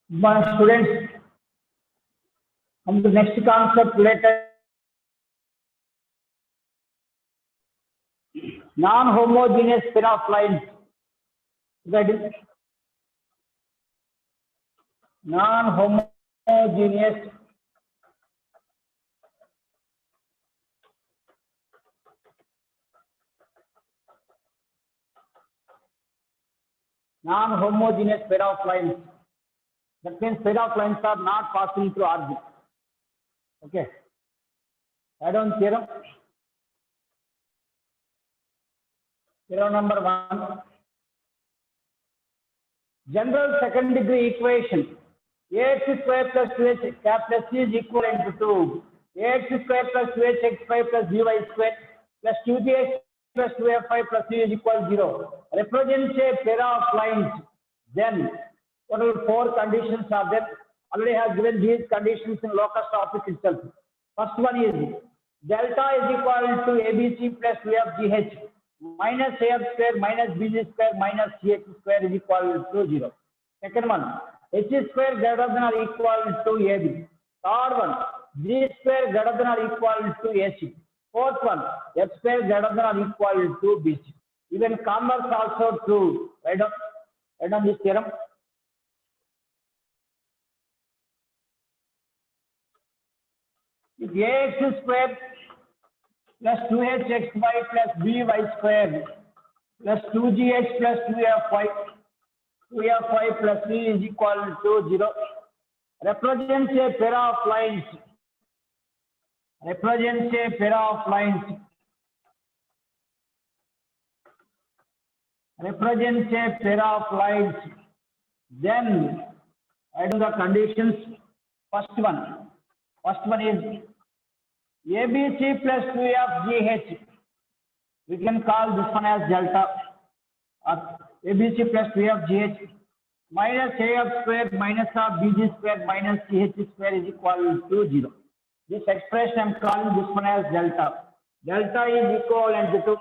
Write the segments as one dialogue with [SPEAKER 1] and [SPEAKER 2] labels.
[SPEAKER 1] My students, come to next concept related non-homogeneous pair of lines. That is non-homogeneous pair of lines. That means pair of lines are not passing through origin. Okay. Write down theorem. Theorem number 1. General second degree equation. Ax square plus 2h plus c is equivalent to ax square plus 2hx5 plus by square plus 2gx plus 2f5 plus c is equal to 0. Represents a pair of lines. Then total 4 conditions are there. Already have given these conditions in locus office itself. First one is delta is equal to abc plus vfgh minus af square minus bg square minus ch square is equal to 0. Second one, h square greater than or equal to ab. Third one, g square greater than or equal to ac. Fourth one, f square greater than or equal to bc. Even converse also true. Write down this theorem. If ax square plus 2hxy plus by square plus 2gx plus 2fy plus c is equal to 0. Represents a pair of lines. Represents a pair of lines. Represents a pair of lines. Then I do the conditions. First one is ABC plus 2FGH. We can call this one as delta. Or ABC plus 2FGH minus AF square minus of BG square minus CH square is equal to 0. This expression I am calling this one as delta. Delta is equivalent to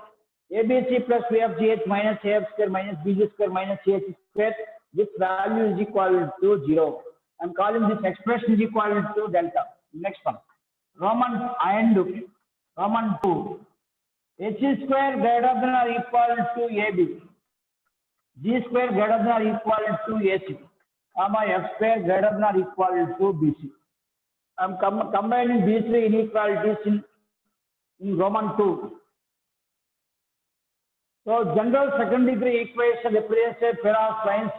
[SPEAKER 1] ABC plus 2FGH minus AF square minus BG square minus CH square. This value is equal to 0. I am calling this expression is equal to delta. Next one. Roman 2. H square greater than or equal to AB. G square greater than or equal to AC. F square greater than or equal to BC. I am combining these three inequalities in Roman 2. So general second degree equation represents a pair of lines.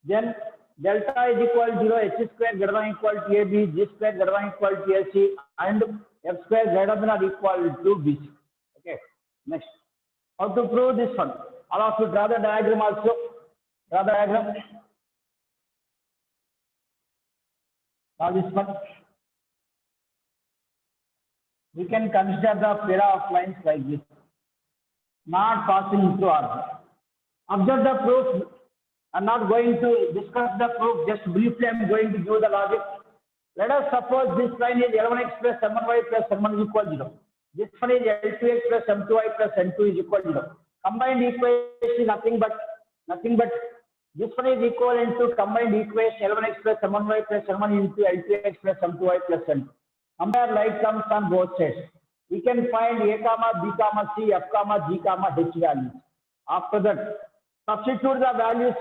[SPEAKER 1] Then delta is equal to 0, h square greater than or equal to AB, g square greater than or equal to AC, and f square greater than or equal to BC. Okay. Next, how to prove this one? All of you draw the diagram also. Draw the diagram. Draw this one. We can consider the pair of lines like this, not passing through origin. Observe the proof. I'm not going to discuss the proof, just briefly I'm going to give the logic. Let us suppose this line is L1x plus M1y plus M1 is equal to 0. This one is L2x plus M2y plus M2 is equal to 0. Combined equation is nothing but this one is equivalent to combined equation L1x plus M1y plus M1 into L2x plus M2y plus M2. Compare like terms on both sides. We can find A comma B comma C F comma G comma H values. After that, substitute the values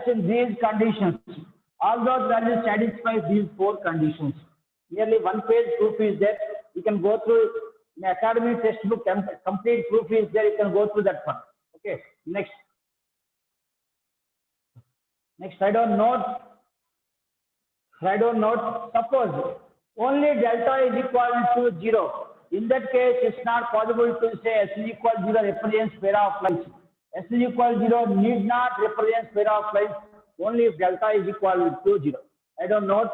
[SPEAKER 1] in these conditions. All those values satisfy these 4 conditions. Nearly 1 page proof is there. You can go through in academy textbook. Complete proof is there. You can go through that one. Okay. Next. I don't note. Suppose only delta is equal to 0. In that case, it's not possible to say S is equal to 0 represents pair of lines. S is equal to 0 need not represent pair of lines only if delta is equal to 0. I don't note.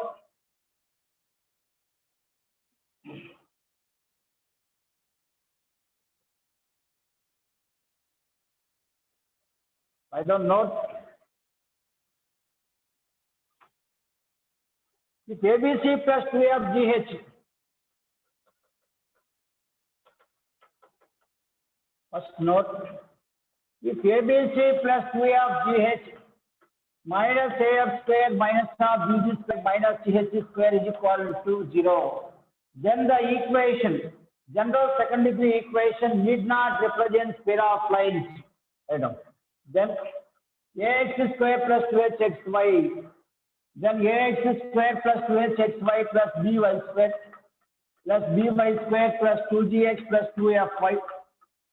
[SPEAKER 1] If ABC plus 2FGH. First note. If ABC plus 2FGH minus AF square minus of BG square minus CH square is equal to 0. Then the equation, general second degree equation need not represent pair of lines. Then AX square plus 2HXY. Then AX square plus 2HXY plus BY square plus BY square plus 2GX plus 2FY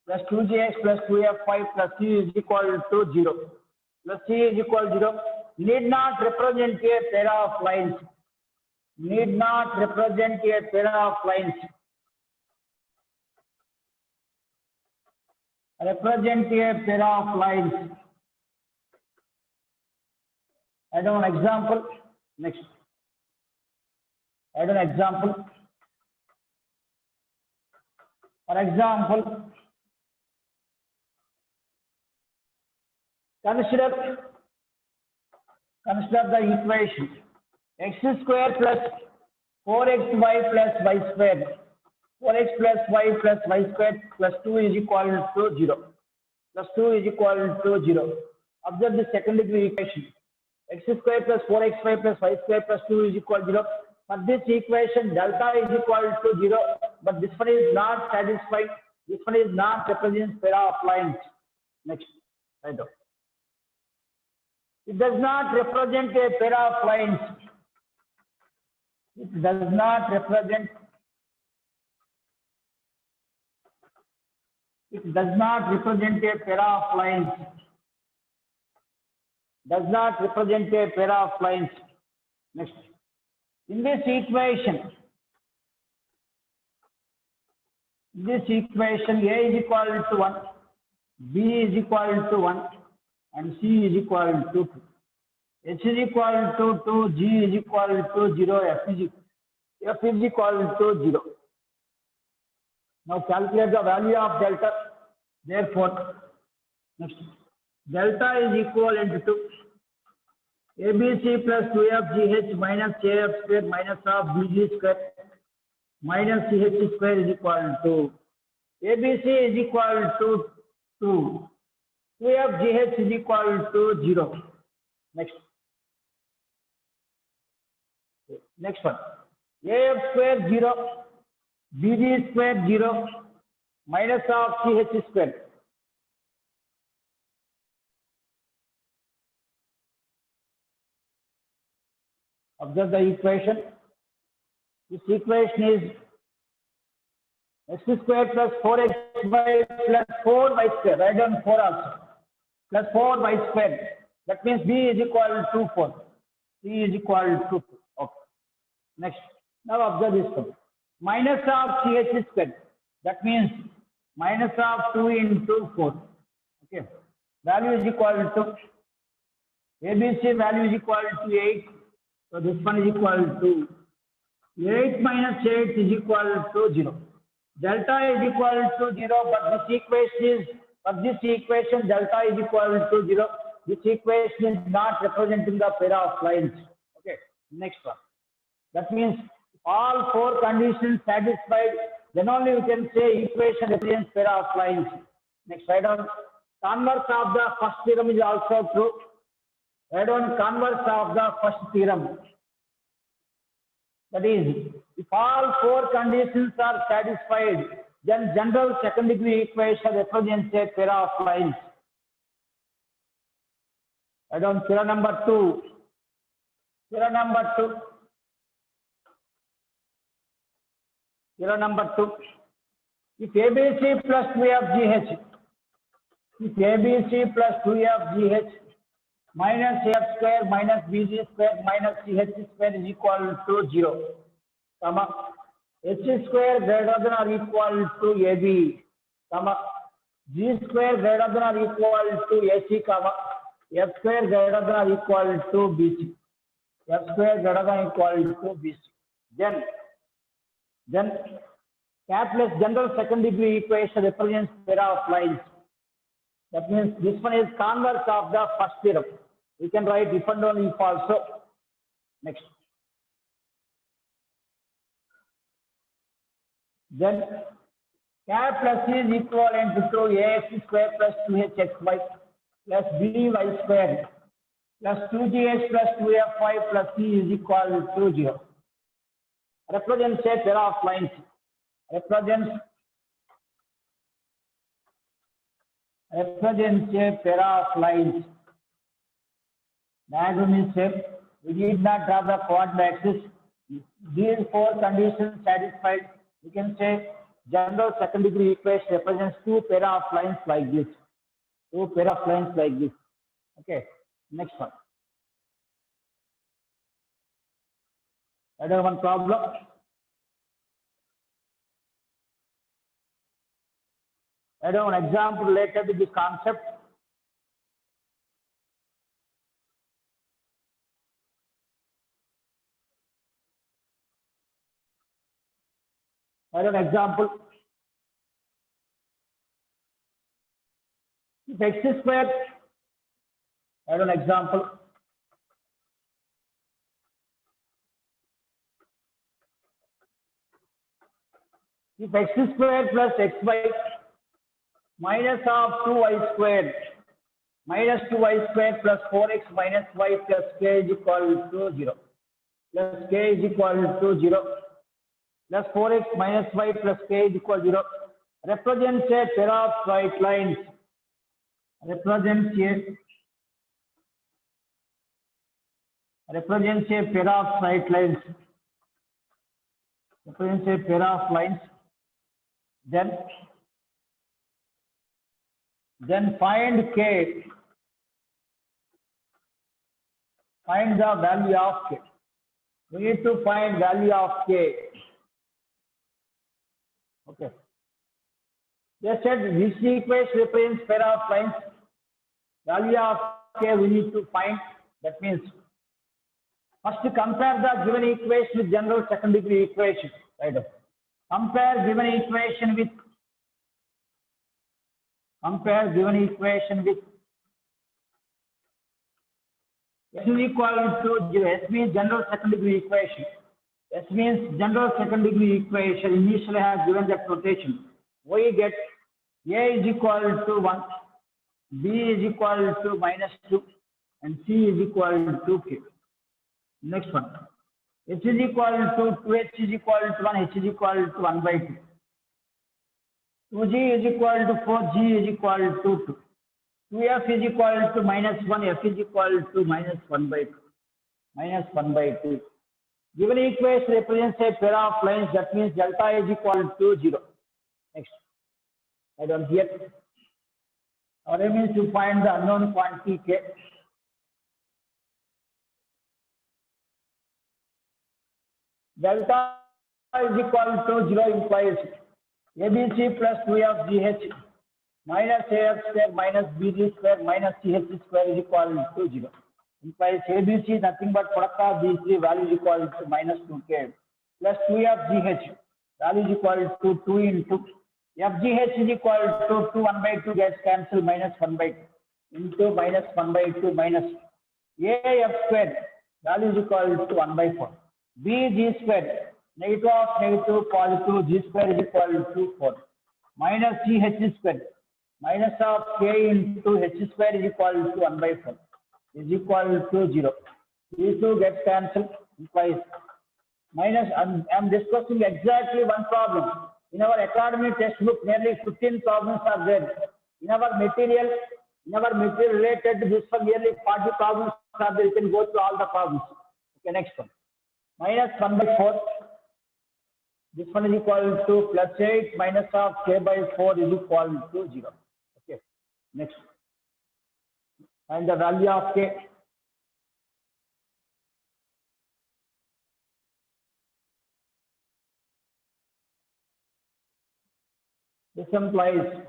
[SPEAKER 1] plus 2GX plus 2FY plus C is equal to 0. Plus C is equal to 0. Need not represent a pair of lines. Need not represent a pair of lines. Represent a pair of lines. Add an example. Next. Add an example. For example, consider the equation x square plus 4xy plus y square, 4x plus y plus y square plus 2 is equal to 0. Plus 2 is equal to 0. Observe the second degree equation. X square plus 4xy plus y square plus 2 is equal to 0. For this equation, delta is equal to 0, but this one is not satisfied. This one is not represents pair of lines. Next, right down. It does not represent a pair of lines. It does not represent. It does not represent a pair of lines. Does not represent a pair of lines. Next. In this equation, A is equal to 1, B is equal to 1, and C is equal to 2. H is equal to 2, G is equal to 0, F is equal to 0. Now calculate the value of delta. Therefore, next, delta is equivalent to ABC plus 2FGH minus AF square minus of BG square minus CH square is equal to ABC is equal to 2, 2FGH is equal to 0. Next one. AF square 0, BG square 0, minus of CH square. Observe the equation. This equation is x square plus 4xy plus 4y square. Write down 4 also. Plus 4y square. That means B is equal to 4. C is equal to 2. Okay. Next. Now observe this one. Minus of CH square. That means minus of 2 into 4. Okay. Value is equal to ABC value is equal to 8. So this one is equal to 8 minus 8 is equal to 0. Delta is equal to 0, but this equation delta is equal to 0. This equation is not representing the pair of lines. Okay, next one. That means all 4 conditions satisfied, then only you can say equation represents pair of lines. Next, write down converse of the first theorem is also true. Write down converse of the first theorem. That is, if all 4 conditions are satisfied, then general second degree equation represents a pair of lines. Write down theorem number 2. Theorem number 2. Theorem number 2. If ABC plus 2FGH, if ABC plus 2FGH minus F square minus BG square minus CH square is equal to 0, comma, H square greater than or equal to AB, comma, G square greater than or equal to AC, comma, F square greater than or equal to BC, F square greater than or equal to BC. Then capital general second degree equation represents pair of lines. That means this one is converse of the first theorem. We can write if and only if also. Next. Then cap plus is equivalent to AX square plus 2HXY plus BY square plus 2gh plus 2f5 plus c is equal to 0. Represents a pair of lines. Represents a pair of lines. Diagram is same. We need not draw the coordinate axis. These four conditions satisfied. We can say general second degree equation represents two pair of lines like this. Two pair of lines like this. Okay. Next one. Another one problem. Another one example related to this concept. Another example. If x squared. Another example. If x squared plus xy minus of 2y squared minus 2y squared plus 4x minus y plus k is equal to 0 plus k is equal to 0 plus 4x minus y plus k is equal to 0 represents a pair of straight lines. Represents a pair of straight lines. Represents a pair of lines. Then find k. Find the value of k. We need to find value of k. Okay. They said this equation represents pair of lines. Value of k we need to find. That means first compare the given equation with general second degree equation. Right. Compare given equation with S is equal to 0. S means general second degree equation. S means general second degree equation initially has given that notation. We get A is equal to 1, B is equal to minus 2, and C is equal to k. Next one. H is equal to 2, H is equal to 1, H is equal to 1 by 2. 2G is equal to 4, G is equal to 2. 2F is equal to minus 1, F is equal to minus 1 by 2. Minus 1 by 2. Given equation represents a pair of lines, that means delta is equal to 0. Next. I don't here. Our aim is to find the unknown quantity k. Delta is equal to 0 implies ABC plus 2FGH minus AF square minus BG square minus CH square is equal to 0. Implies ABC nothing but product of these three values equal to minus 2K plus 2FGH value is equal to 2 into FGH is equal to 2 1 by 2 gets cancelled minus 1 by 2 into minus 1 by 2 minus AF square value is equal to 1 by 4. BG square negative of negative positive G square is equal to 4 minus CH square minus of K into H square is equal to 1 by 4 is equal to 0. These two get cancelled implies minus. I'm discussing exactly one problem. In our academic textbook, nearly 15 problems are there. In our material related to this one, nearly 40 problems are there. You can go through all the problems. Okay, next one. Minus 1 by 4. This one is equal to plus 8 minus of k by 4 is equal to 0. Okay, next. And the value of k. This implies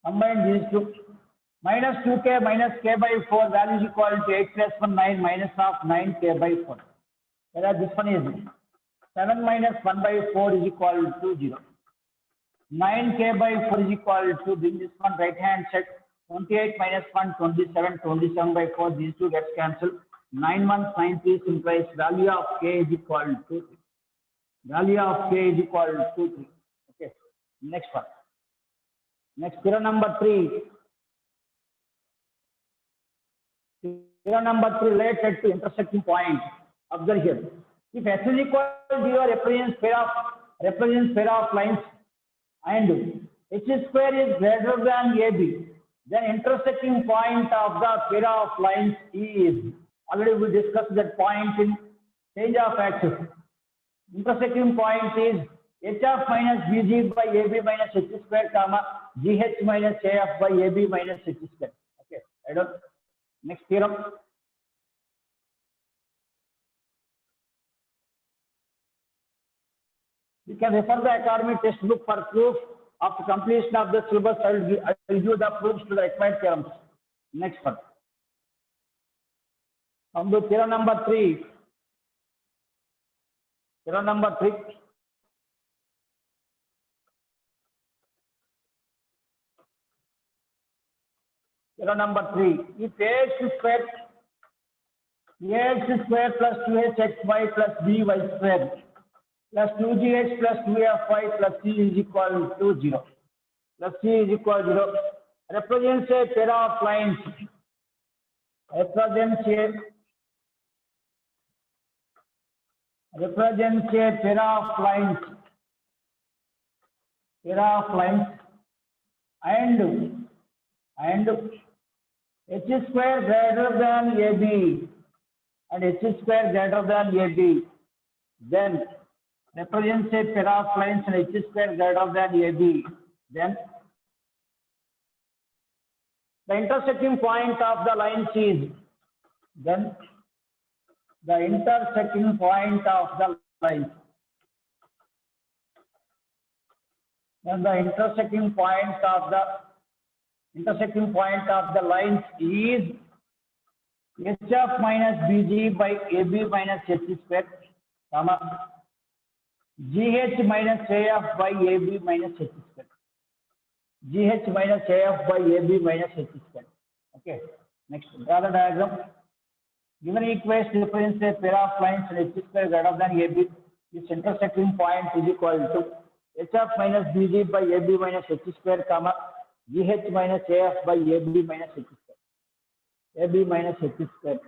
[SPEAKER 1] combine these two. Minus 2k minus k by 4 value is equal to 8 plus 1 9 minus of 9k by 4. Whereas this one is 7 minus 1 by 4 is equal to 0. 9k by 4 is equal to this one right hand side. 28 minus 1 27 27 by 4 these two gets cancelled. 9 1 9 3 implies value of k is equal to 3. Value of k is equal to 3. Okay. Next one. Next theorem number 3. Theorem number 3 related to intersecting point. Observe here. If S is equal to your represents pair of lines and H square is greater than AB, then intersecting point of the pair of lines is, already we discussed that point in change of axis. Intersecting point is H of minus BG by AB minus H square, comma, GH minus AF by AB minus H square. Okay, I don't. Next theorem. You can refer the Academy textbook for proof. After completion of the syllabus, I will give the proofs to the required theorems. Next one. Come to theorem number 3. Theorem number 3. Theorem number 3. If ax square plus 2hxy plus by square plus 2gh plus 2fy plus c is equal to 0. Plus c is equal to 0. Represents a pair of lines. Represents a pair of lines. And H square greater than AB and H square greater than AB, then represents a pair of lines and H square greater than AB, then the intersecting point of the lines is, then the intersecting point of the lines, then the intersecting point of the lines is H of minus BG by AB minus H square, comma, GH minus AF by AB minus H square. GH minus AF by AB minus H square. Okay. Next, draw the diagram. Given equation represents a pair of lines and H square greater than AB. This intersecting point is equal to H of minus BG by AB minus H square, comma, GH minus AF by AB minus H square. AB minus H square.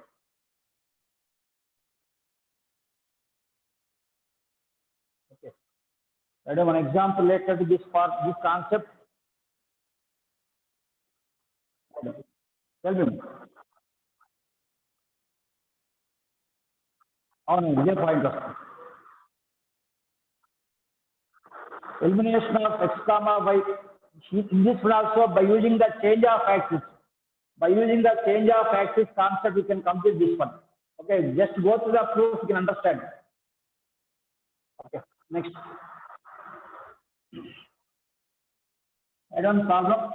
[SPEAKER 1] Okay. I have one example related to this part, this concept. Tell me. Oh no, this point of elimination of x comma y. In this one also, by using the change of axis. By using the change of axis concept, you can complete this one. Okay, just go through the proof, you can understand. Okay, next. Add-on problem.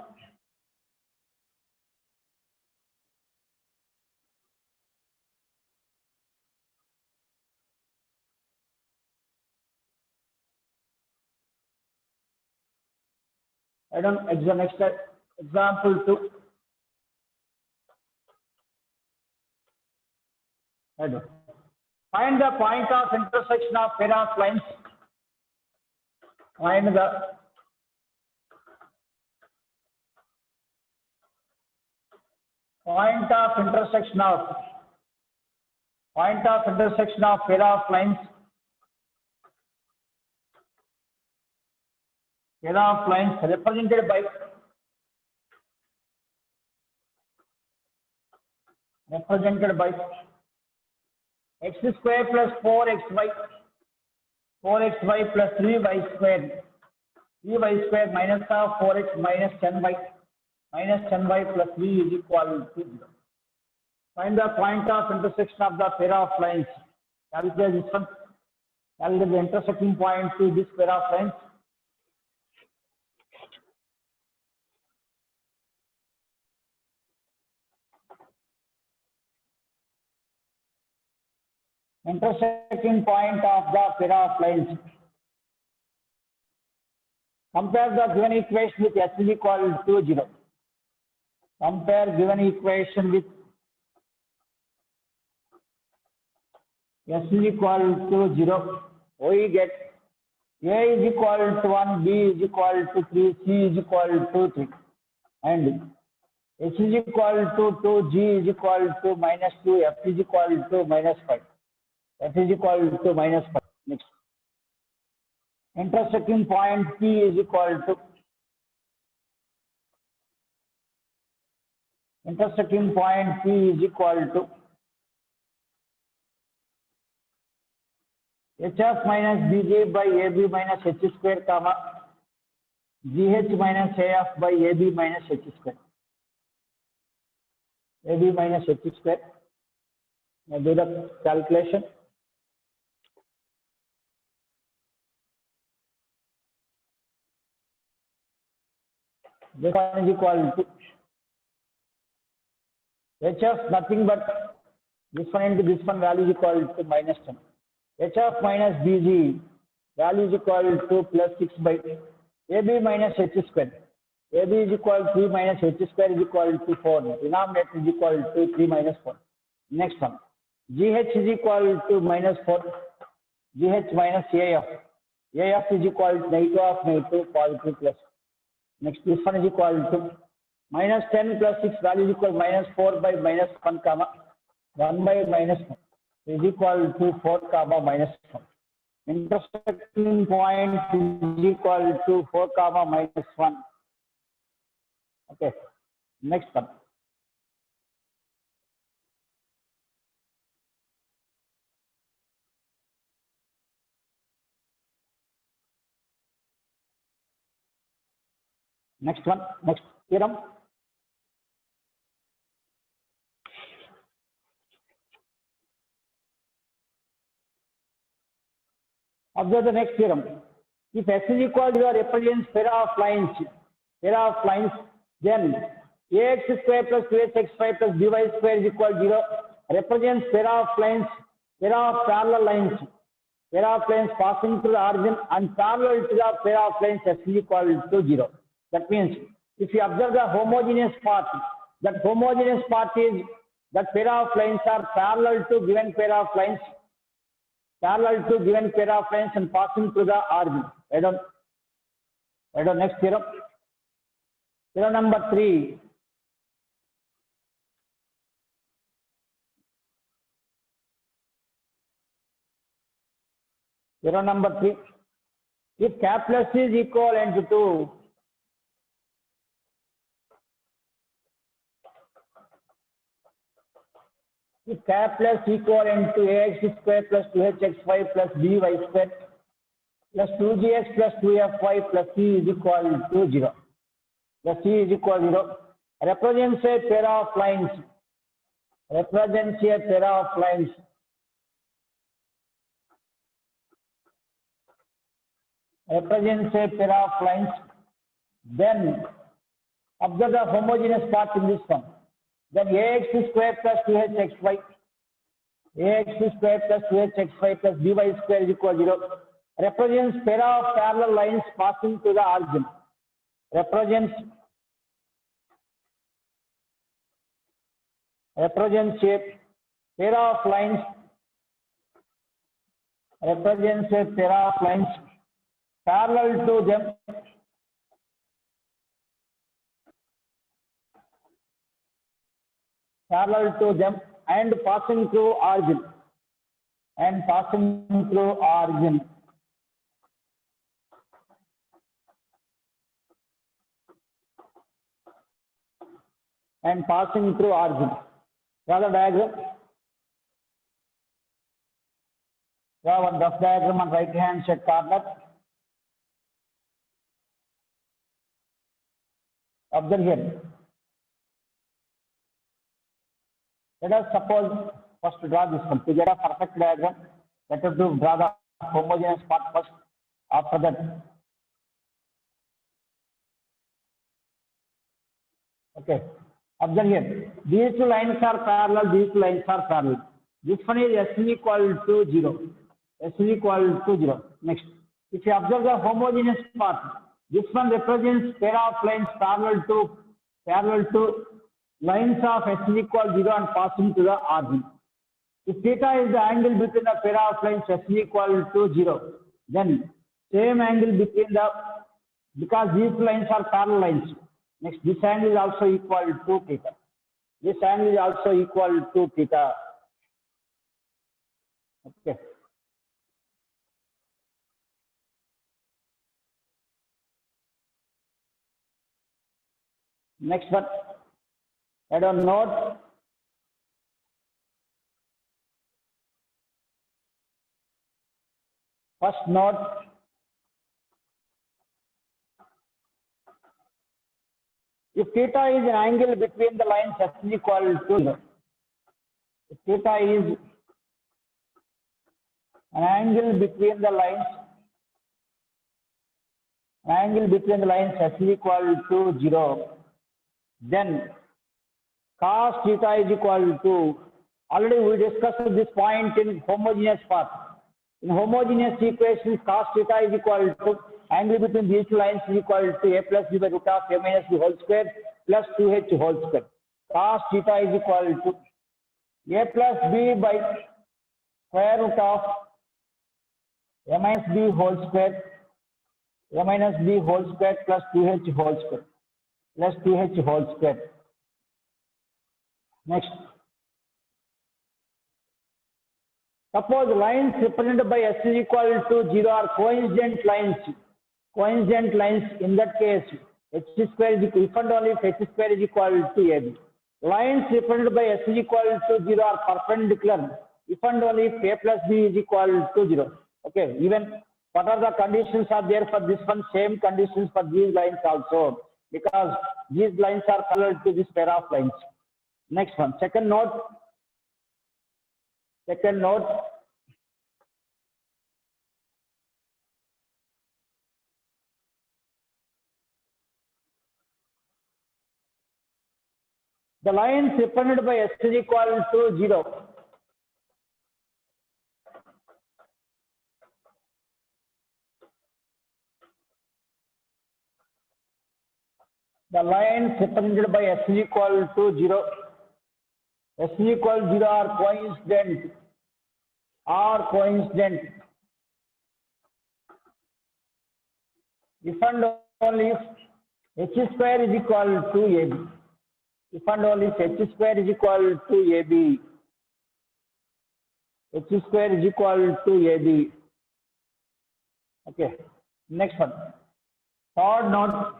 [SPEAKER 1] Add-on example 2. Find the point of intersection of pair of lines. Find the point of intersection of pair of lines. Pair of lines represented by x square plus 4xy plus 3y square minus of 4x minus 10y plus 3 is equal to 0. Find the point of intersection of the pair of lines. Calculate this one. Calculate the intersecting point to this pair of lines. Intersecting point of the pair of lines. Compare the given equation with S is equal to 0. Compare given equation with S is equal to 0. We get A is equal to 1, B is equal to 3, C is equal to 3. And H is equal to 2, G is equal to minus 2, F is equal to minus 5. F is equal to minus 5. Next. Intersecting point P is equal to H of minus BJ by AB minus H square, comma GH minus AF by AB minus H square. AB minus H square. Now do the calculation. This one is equal to H of nothing but this one into this one value is equal to minus 10. H of minus BG value is equal to plus 6 by AB minus H square. AB is equal to 3 minus H square is equal to 4. Denominator is equal to 3 minus 4. Next one. GH is equal to minus 4. GH minus AF. AF is equal to negative of negative, positive plus. Next, this one is equal to minus 10 plus 6 value is equal to minus 4 by minus 1 comma 1 by minus 1 is equal to 4 comma minus 1. Intersecting point is equal to 4 comma minus 1. Okay. Next one. Next one. Next theorem. Observe the next theorem. If S is equal to or represents pair of lines, then ax square plus 2hx5 plus by square is equal to 0. Represents pair of parallel lines passing through the origin and parallel to the pair of lines S is equal to 0. That means if you observe the homogeneous part, that homogeneous part is that pair of lines are parallel to given pair of lines and passing through the origin. Add on next theorem. Theorem number 3. Theorem number 3. If cap plus is equivalent to cap plus equivalent to ax square plus 2hx5 plus by square plus 2gx plus 2f5 plus c is equal to 0. The c is equal to 0. Represents a pair of lines. Then observe the homogeneous part in this one. Then ax square plus 2hx5 plus by square is equal to 0. Represents pair of parallel lines passing to the origin. Represents a pair of lines parallel to them and passing through origin. And passing through origin. Draw the diagram. Draw one rough diagram on right hand side corner. Observe here. Let us suppose first to draw this one. To get a perfect diagram, let us draw the homogeneous part first. After that, okay. Observe here. These two lines are parallel. This one is S is equal to 0. Next, if you observe the homogeneous part, this one represents pair of lines parallel to lines of S is equal to 0 and passing to the origin. If theta is the angle between the pair of lines S is equal to 0, then same angle between because these lines are parallel lines. Next, this angle is also equal to theta. This angle is also equal to theta. Okay. Next one, I don't note. First note, if theta is an angle between the lines x is equal to 0, if theta is an angle between the lines, x is equal to 0, then cos theta is equal to, already we discussed this point in homogeneous part. In homogeneous equations, cos theta is equal to angle between these two lines is equal to a plus b by root of a minus b whole square plus 2h whole square. Cos theta is equal to a plus b by square root of a minus b whole square, a minus b whole square plus 2h whole square, plus 2h whole square. Next, suppose lines represented by s is equal to 0 are coincident lines. Coincident lines, in that case, h square is equal, if and only if h square is equal to ab. Lines represented by s is equal to 0 are perpendicular, if and only if a plus b is equal to 0. Okay, even what are the conditions are there for this one? Same conditions for these lines also, because these lines are parallel to this pair of lines. Next one, second note. Second note, the lines represented by s is equal to 0. The lines represented by s is equal to 0. S is equal to 0 are coincident. If and only if h square is equal to ab. If and only if h square is equal to ab. H square is equal to ab. Okay. Next one. Third note.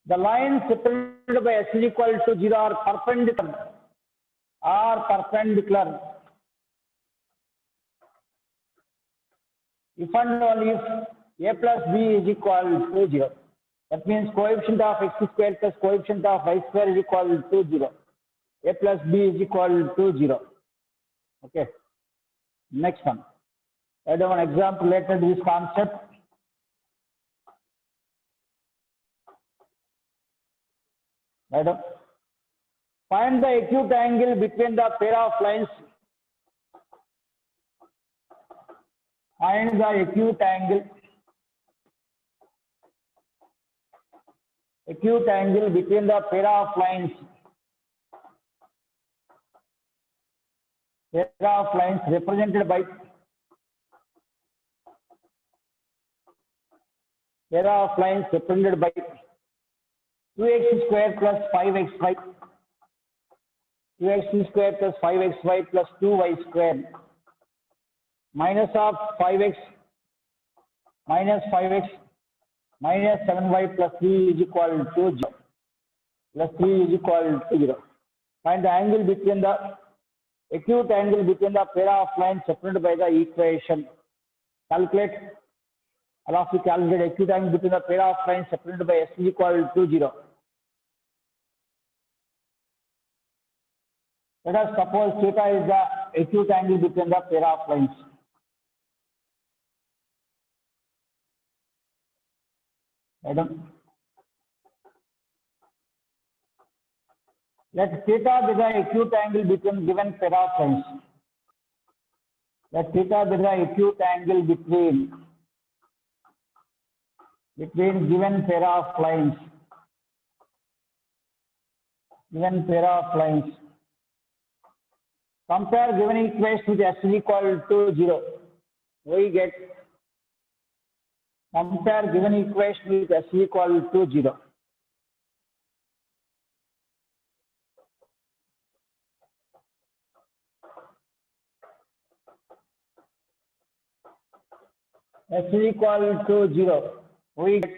[SPEAKER 1] The lines represented by s is equal to 0 are perpendicular. If and only if a plus b is equal to 0. That means coefficient of x square plus coefficient of y square is equal to 0. A plus b is equal to 0. Okay. Next one. I have an example related to this concept. Find the acute angle between the pair of lines. Find the acute angle between the pair of lines. Pair of lines represented by 2x square plus 5xy, 2x square plus 5xy plus 2y square minus of 5x minus 5x minus 7y plus 3 is equal to 0. Plus 3 is equal to 0. Find the angle between the acute angle between the pair of lines separated by the equation. Calculate. Allow to calculate acute angle between the pair of lines separated by s is equal to 0. Let us suppose theta is the acute angle between the pair of lines. Let theta be the acute angle between given pair of lines. Let theta be the acute angle between given pair of lines. Compare given equation with S is equal to 0. We get compare given equation with S is equal to 0. S is equal to 0. We get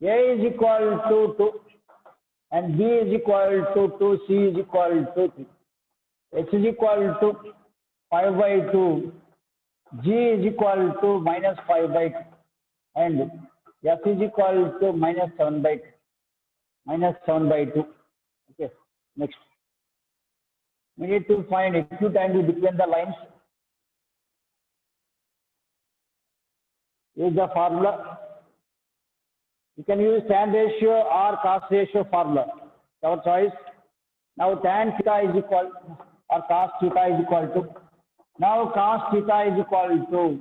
[SPEAKER 1] A is equal to 2 and B is equal to 2, C is equal to 3. H is equal to 5 by 2, G is equal to minus 5 by 2 and F is equal to minus 7 by 2. Minus 7 by 2. Okay, next. We need to find acute angle between the lines. Use the formula. You can use tan ratio or cos ratio formula. Our choice. Now tan theta is equal or cos theta is equal to. Now cos theta is equal to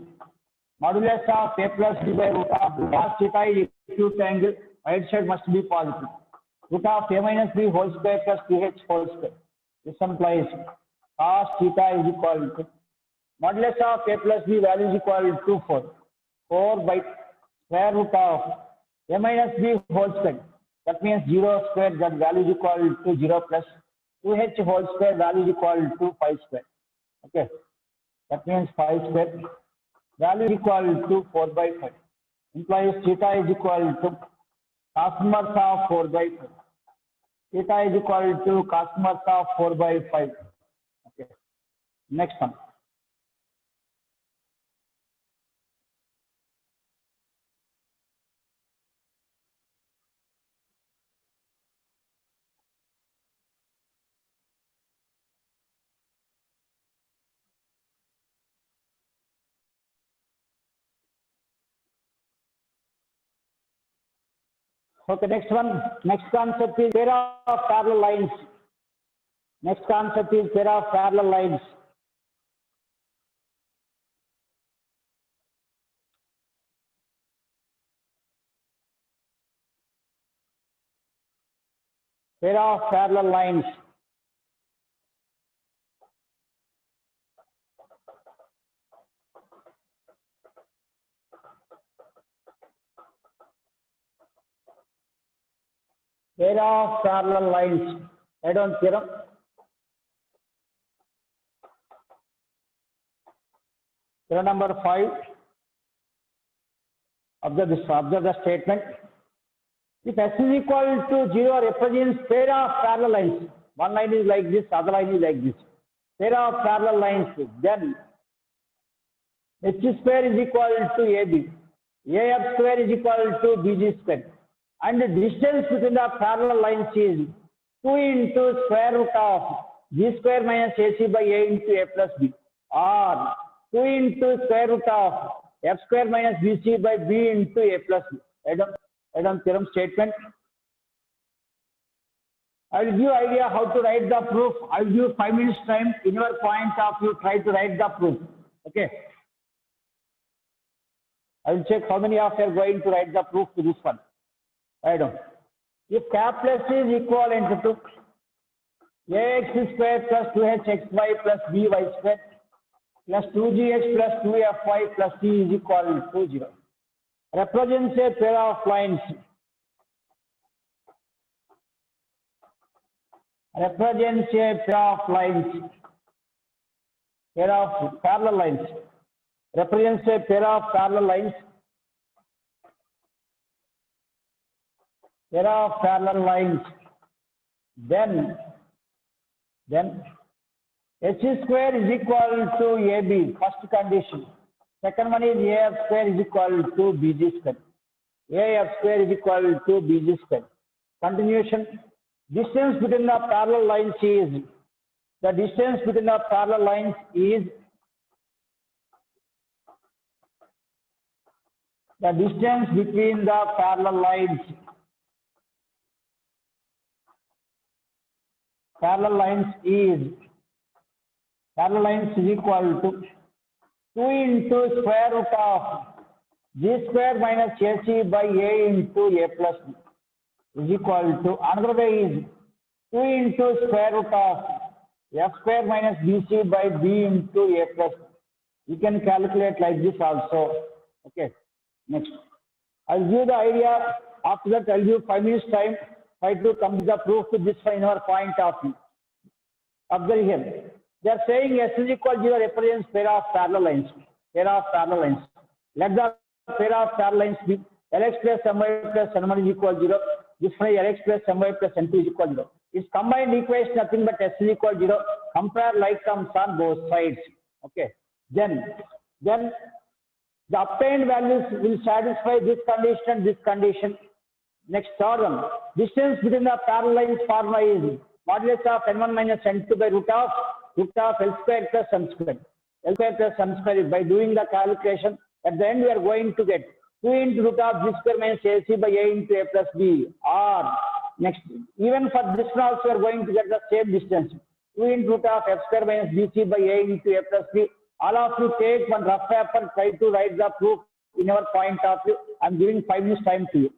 [SPEAKER 1] modulus of a plus b by root of cos theta is acute angle. Right side must be positive. Root of a minus b whole square plus 2h whole square. This implies cos theta is equal to modulus of a plus b value is equal to 4. 4 by square root of a minus b whole square. That means 0 square, that value is equal to 0 plus 2h whole square value is equal to 5 square. Okay. That means 5 square value is equal to 4 by 5. Implies theta is equal to cos inverse of 4 by 5. Theta is equal to cos inverse of 4 by 5. Okay. Next one. Okay, next one. Next concept is pair of parallel lines. Next concept is pair of parallel lines. Pair of parallel lines. Pair of parallel lines. Write down theorem. Theorem number 5. Observe this. Observe the statement. If S is equal to 0 represents pair of parallel lines. One line is like this, other line is like this. Pair of parallel lines. Then H square is equal to AB. AF square is equal to BG square. And the distance between the parallel lines is 2 into square root of G square minus AC by A into A plus B. Or 2 into square root of F square minus BC by B into A plus B. Write down theorem statement. I will give idea how to write the proof. I will give 5 minutes time. In your point of view, try to write the proof. Okay. I will check how many of you are going to write the proof to this one. Write down. If capital S is equivalent to ax square plus 2hxy plus by square plus 2gx plus 2fy plus c is equal to 0. Represents a pair of lines. Represents a pair of lines. Pair of parallel lines. Represents a pair of parallel lines. Pair of parallel lines. Then H square is equal to AB. First condition. Second one is AF square is equal to BG square. AF square is equal to BG square. Continuation. Distance between the parallel lines is the distance between the parallel lines is the distance between the parallel lines. Parallel lines is equal to 2 into square root of G square minus AC by A into A plus B is equal to, another way is 2 into square root of f square minus bc by b into a plus. You can calculate like this also. Okay. Next. I'll give the idea. After that, I'll give 5 minutes time. Try to come to the proof to this in our point of view. Observe here. They are saying S is equal to 0 represents pair of parallel lines. Pair of parallel lines. Let the pair of parallel lines be Lx plus My plus N1 is equal to 0. This one is Lx plus My plus N2 is equal to 0. Its combined equation nothing but S is equal to 0. Compare like terms on both sides. Okay. Then the obtained values will satisfy this condition and this condition. Next, third one. Distance between the parallel lines formula is modulus of N1 minus N2 by root of L square plus M square. L square plus M square. By doing the calculation, at the end we are going to get 2 into root of G square minus AC by A into A plus B. Or next, even for this one also we are going to get the same distance. 2 into root of F square minus BC by A into A plus B. All of you take one rough paper, try to write the proof in your point of view. I am giving 5 minutes time to you.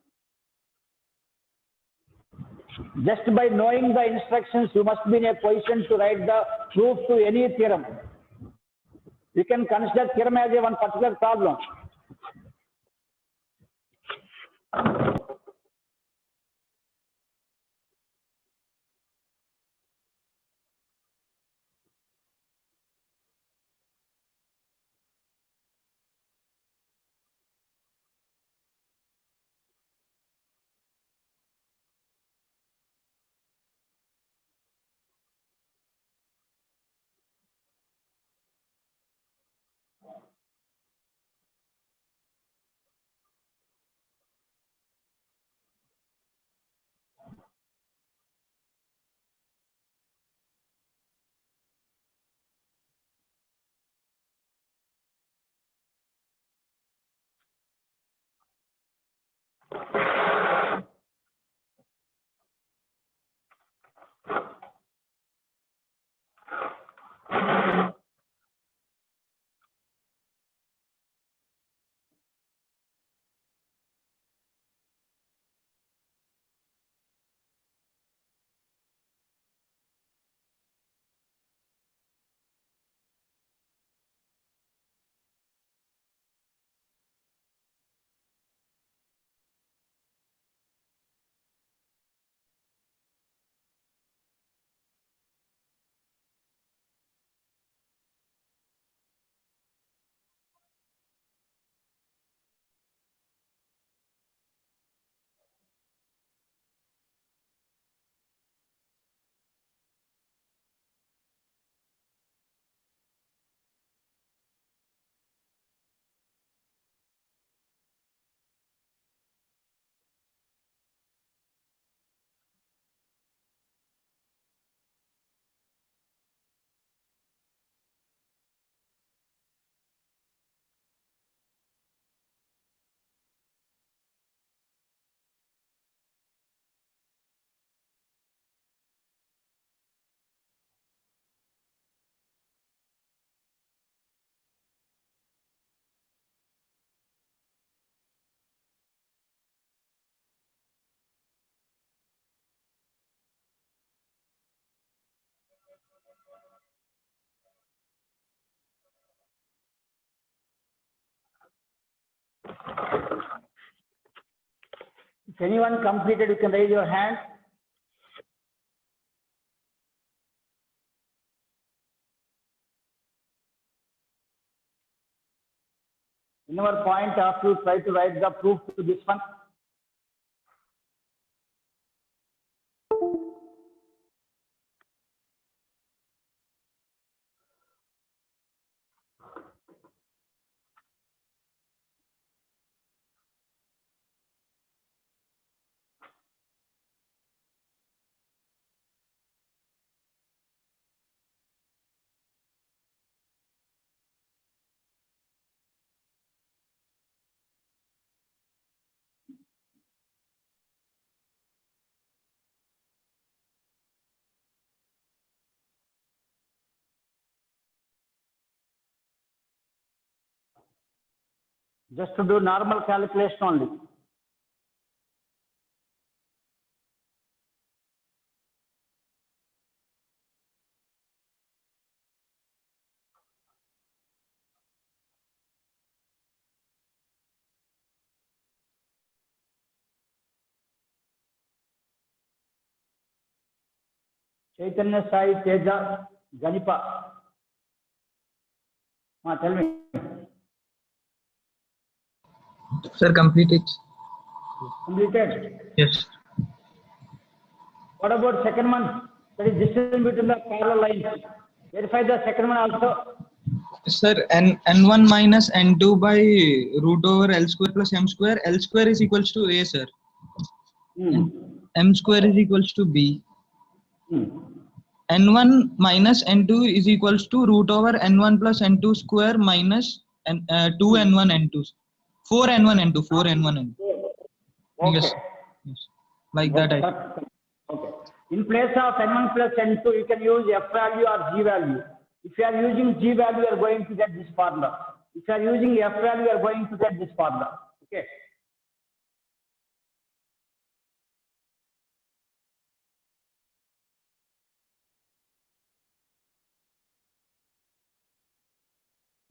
[SPEAKER 1] Just by knowing the instructions, you must be in a position to write the proof to any theorem. You can consider theorem as a one particular problem. If anyone completed, you can raise your hand. In our point of view, try to write the proof to this one. Just to do normal calculation only. Chaitanya Sai Teja Ganipa. Tell me.
[SPEAKER 2] Sir, completed.
[SPEAKER 1] Completed.
[SPEAKER 2] Yes.
[SPEAKER 1] What about second one? That is distance between the parallel lines. Verify the second one also.
[SPEAKER 2] Sir, n1 minus n2 by root over L square plus M square. L square is equals to A, sir. And M square is equals to B. N1 minus N2 is equals to root over N1 plus N2 square minus 2N1 N2. 4N1 N2. 4N1 N2.
[SPEAKER 1] Okay.
[SPEAKER 2] Yes. Yes. Like that.
[SPEAKER 1] Okay. In place of N1 plus N2, you can use F value or G value. If you are using G value, you are going to get this formula. If you are using F value, you are going to get this formula. Okay.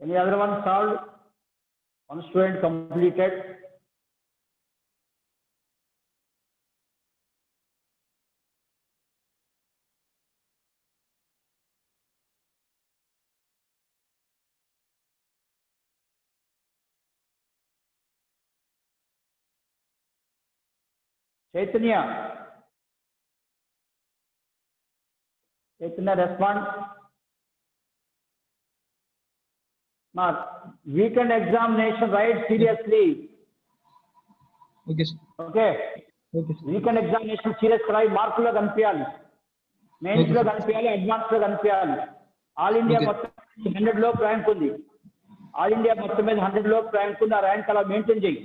[SPEAKER 1] Any other one solved? One student completed. Chaitanya respond. Now, weekend examination, write seriously.
[SPEAKER 2] Okay, sir.
[SPEAKER 1] Okay.
[SPEAKER 2] Okay, sir.
[SPEAKER 1] Weekend examination serious कराई మార్కులు కనిపించాలి mains లో కనిపించాలి advance లో కనిపించాలి all India మొత్తం 100 లో rank ఉంది ఆల్ ఇండియా మొత్తం మీద 100 లో ర్యాంక్ ఉంది ఆ ర్యాంక్ అలా మెయింటైన్ చేయి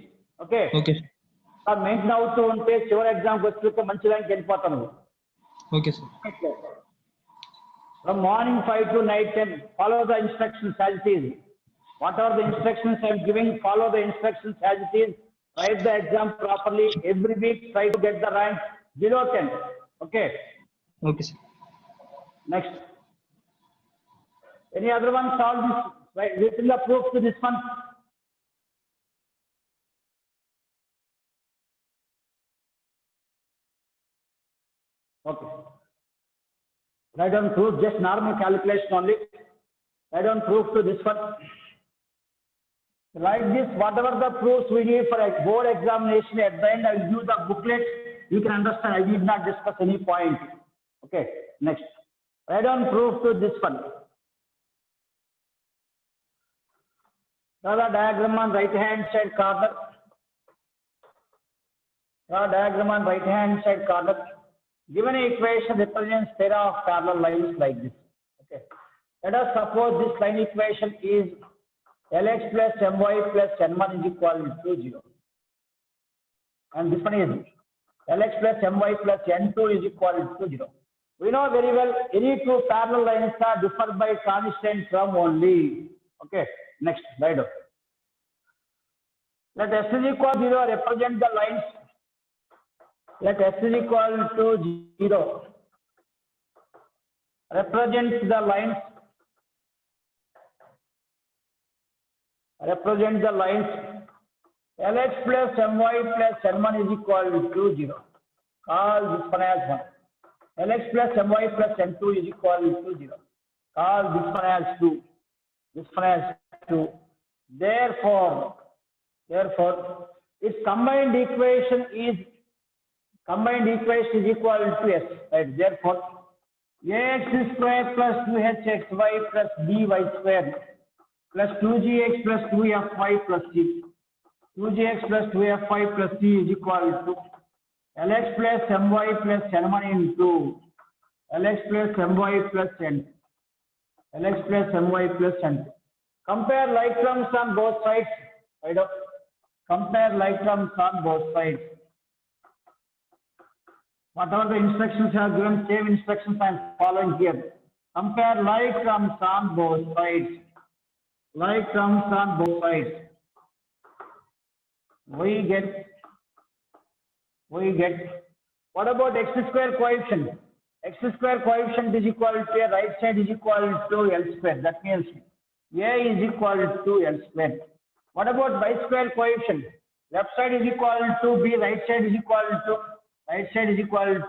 [SPEAKER 1] ఓకే
[SPEAKER 2] ఓకే
[SPEAKER 1] ఆ మెయింటైన్ అవుతూ ఉంటే చివరి ఎగ్జామ్ వచ్చేస్తే మంచి ర్యాంక్ వెళ్ళిపోతాను
[SPEAKER 2] okay sir
[SPEAKER 1] from morning 5 to night 10 follow the instructions as it is whatever the instructions I am giving follow the instructions as it is write the exam properly every week try to get the rank below 10 okay
[SPEAKER 2] sir
[SPEAKER 1] next any other one solve this right written the proof to this one okay write down proof just normal calculation only write down proof to this one like this whatever the proofs we need for a board examination at the end I will give the booklet you can understand I did not discuss any point okay next write down proof to this one draw the diagram on right hand side corner draw diagram on right hand side corner given equation represents pair of parallel lines like this okay let us suppose this line equation is Lx plus My plus N1 is equal to 0. And this one is Lx plus My plus N2 is equal to 0. We know very well any two parallel lines are differ by constant term only. Okay, next slide. Let S is equal to 0 represent the lines. Let S is equal to 0 represent the lines. Represent the lines Lx plus My plus N1 is equal to 0. Call this one as 1. Lx plus My plus N2 is equal to 0. Call this one as 2. This one as 2. Therefore, its combined equation is equal to S. Right? Therefore, ax square plus 2hxy plus dy square plus 2gx plus 2fy plus c. 2gx plus 2fy plus c is equal to Lx plus My plus N1 into Lx plus My plus N. Lx plus My plus N. Compare like terms on both sides. Right up. Compare like terms on both sides. Whatever the instructions are given, same instructions I am following here. Compare like terms on both sides. Like terms on both sides. We get what about x square coefficient? X square coefficient is equal to a right side is equal to L square. That means A is equal to L square. What about y square coefficient? Left side is equal to B, right side is equal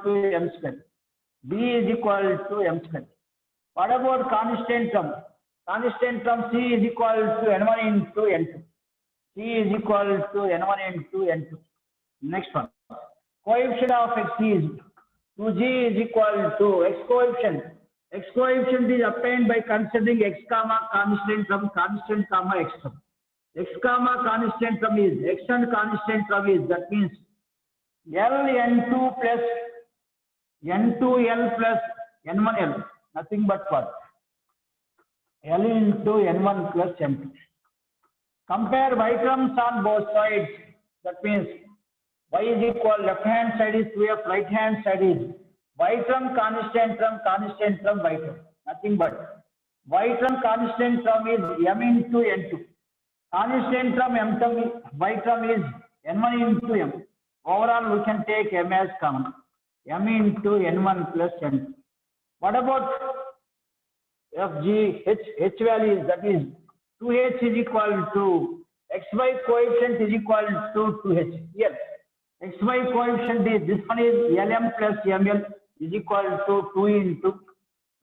[SPEAKER 1] to M square. B is equal to m square. What about constant term? Constant term C is equal to n1 into n2. C is equal to n1 into n2. Next one. Coefficient of x is 2g is equal to x coefficient. X coefficient is obtained by considering x comma constant term x term. X comma constant term is x and constant term is, that means L n2 plus n2L plus n1L, nothing but what? L into n1 plus n2. Compare y terms on both sides. That means y is equal, left hand side is 2f, right hand side is y term constant term y term. Nothing but y term constant term is m into n2. Constant term m term y term is n1 into m. Overall, we can take m as common. M into n1 plus n2. What about fg h values? That is 2h is equal to xy coefficient is equal to 2h. Here, xy coefficient is, this one is lm plus ml is equal to 2 into,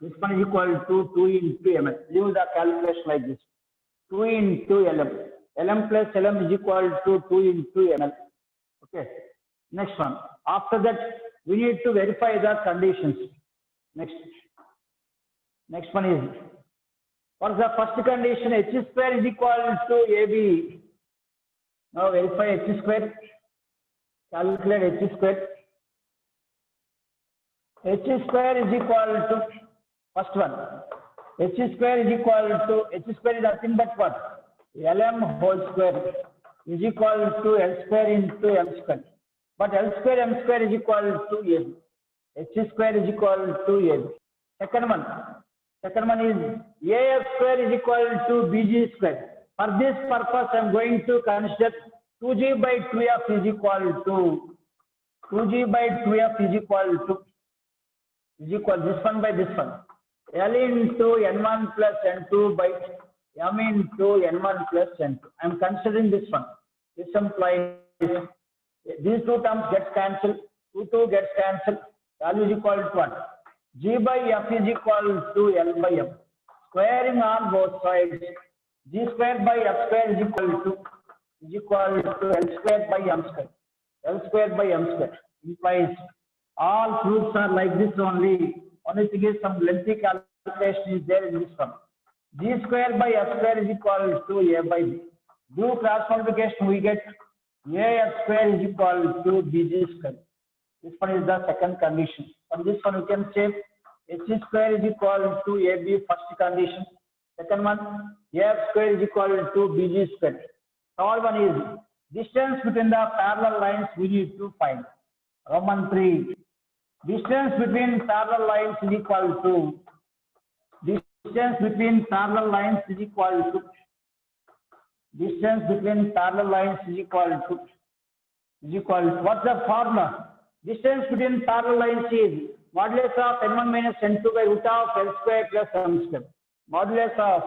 [SPEAKER 1] this one is equal to 2 into ml. Leave the calculation like this. 2 into lm. lm plus lm is equal to 2 into ml. Okay. Next one. After that, we need to verify the conditions. Next one is, what is the first condition? H square is equal to AB. Now verify H square. Calculate H square. H square is equal to, first one, H square is equal to, H square is nothing but what? Lm whole square is equal to L square into M square. But L square M square is equal to AB. H square is equal to AB. Second one is AF square is equal to BG square. For this purpose, I am going to consider 2G by 2F is equal to, 2G by 2F is equal this one by this one. L into N1 plus N2 by M into N1 plus N2. I am considering this one. This implies these two terms get cancelled, 2 gets cancelled, value is equal to what? G by F is equal to L by M. Squaring on both sides, G square by F square is equal to L square by M square. L square by M square implies all proofs are like this only. Only thing is some lengthy calculation is there in this one. G square by F square is equal to A by B. Do cross multiplication, we get AF square is equal to BG square. This one is the second condition. From this one, we can say H square is equal to AB, first condition. Second one, AF square is equal to BG square. Third one is distance between the parallel lines we need to find. Roman 3. Distance between parallel lines is equal to, distance between parallel lines is equal to, what's the formula? Distance between parallel lines is modulus of n1 minus n2 by root of L square plus M square. Modulus of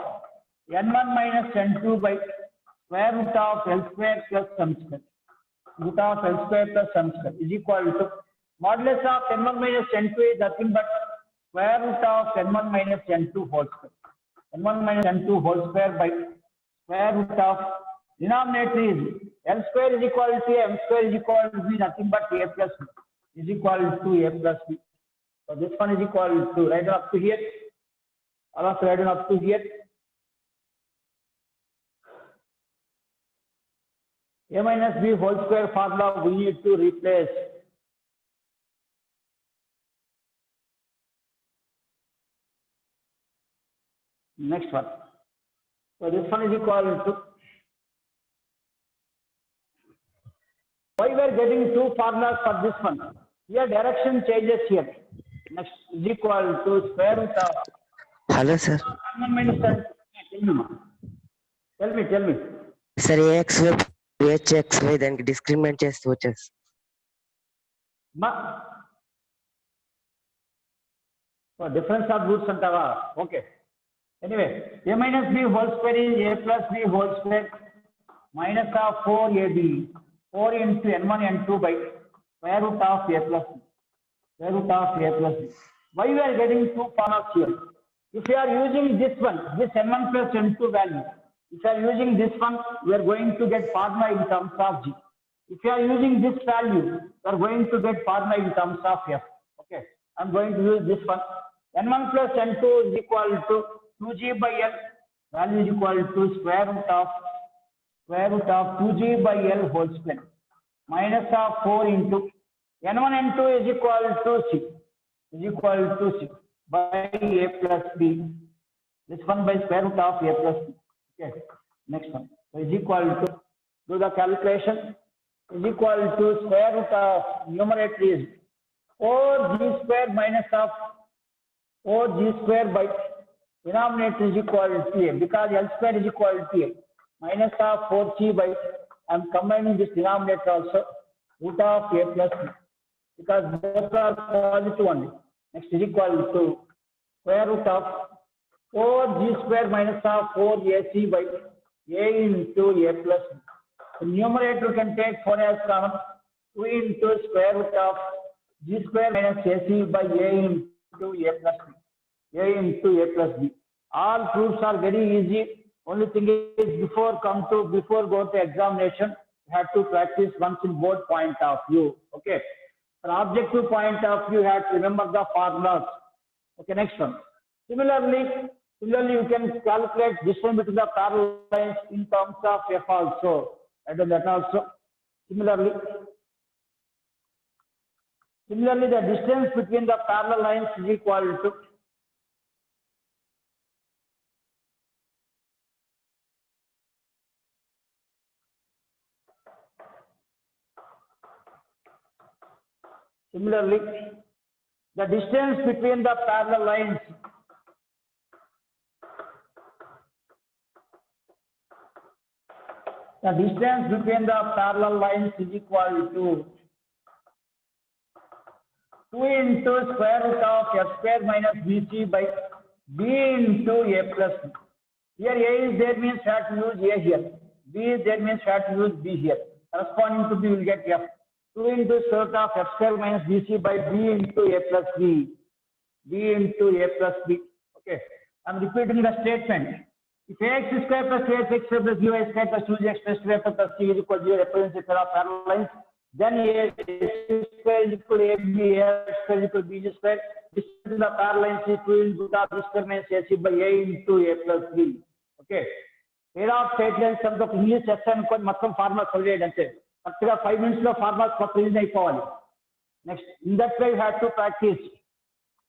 [SPEAKER 1] n1 minus n2 by square root of L square plus M square. Root of L square plus M square is equal to modulus of n1 minus n2 is nothing but square root of n1 minus n2 whole square. n1 minus n2 whole square by square root of, denominator is L square is equal to M square is equal to B, nothing but A plus B is equal to A plus B. So this one is equal to, right up to here, all of right up to here. A minus B whole square formula we need to replace. Next one. So this one is equal to, why we are getting two formulas for this one? Here direction changes here. Next is equal to square root of.
[SPEAKER 3] Hello, sir.
[SPEAKER 1] Tell me.
[SPEAKER 3] Sir, AXY, HXY, దానికి discriminate చేస్తూ వచ్చేసి.
[SPEAKER 1] Difference of roots antava. Okay. Anyway, A minus B whole square is A plus B whole square minus of 4AB, 4 into N1 N2 by square root of A plus B. Square root of A plus B. Why we are getting two formulas here? If you are using this one, this n1 plus n2 value, if you are using this one, we are going to get formula in terms of G. If you are using this value, you are going to get formula in terms of F. Okay, I'm going to use this one. N1 plus N2 is equal to 2G by L. Value is equal to square root of 2G by L whole square minus of 4 into N1 N2 is equal to 6 by A plus B. This one by square root of A plus B. Okay, next one. So is equal to, do the calculation, is equal to square root of numerator is 4G square minus of 4G square by denominator is equal to A, because L square is equal to A, minus of 4G by, I'm combining this denominator also, root of A plus B, because both are positive only. Next is equal to square root of 4G square minus of 4AC by A into A plus B. The numerator can take 4 as common, 2 into square root of G square minus AC by A into A plus B. A into A plus B. All proofs are very easy. Only thing is before go to examination, you have to practice once in both point of view. Okay. From objective point of view, you have to remember the formulas. Okay, next one. Similarly, you can calculate distance between the parallel lines in terms of F also. And that also. Similarly, the distance between the parallel lines is equal to the distance between the parallel lines is equal to 2 into square root of F square minus BC by B into A plus B. Here A is there, means you have to use A here. B is there, means you have to use B here. Corresponding to B, you will get F. 2 into square root of F square minus BC by B into A plus B. B into A plus B. Okay. I'm repeating the statement. If AX square plus 2x square plus BY square plus 2x plus 2x plus C is equal to 0 represents a pair of parallel lines, then A square is equal to AB, A square is equal to BG square. Distance in the parallel lines is 2 into the B square minus AC by A into A plus B. Okay. Pair of straight lines sums of English section మొత్తం formula చదివేయండి అంతే. కరెక్ట్గా 5 minutes లో formulas మొత్తం release అయిపోవాలి. Next, in that way you have to practice.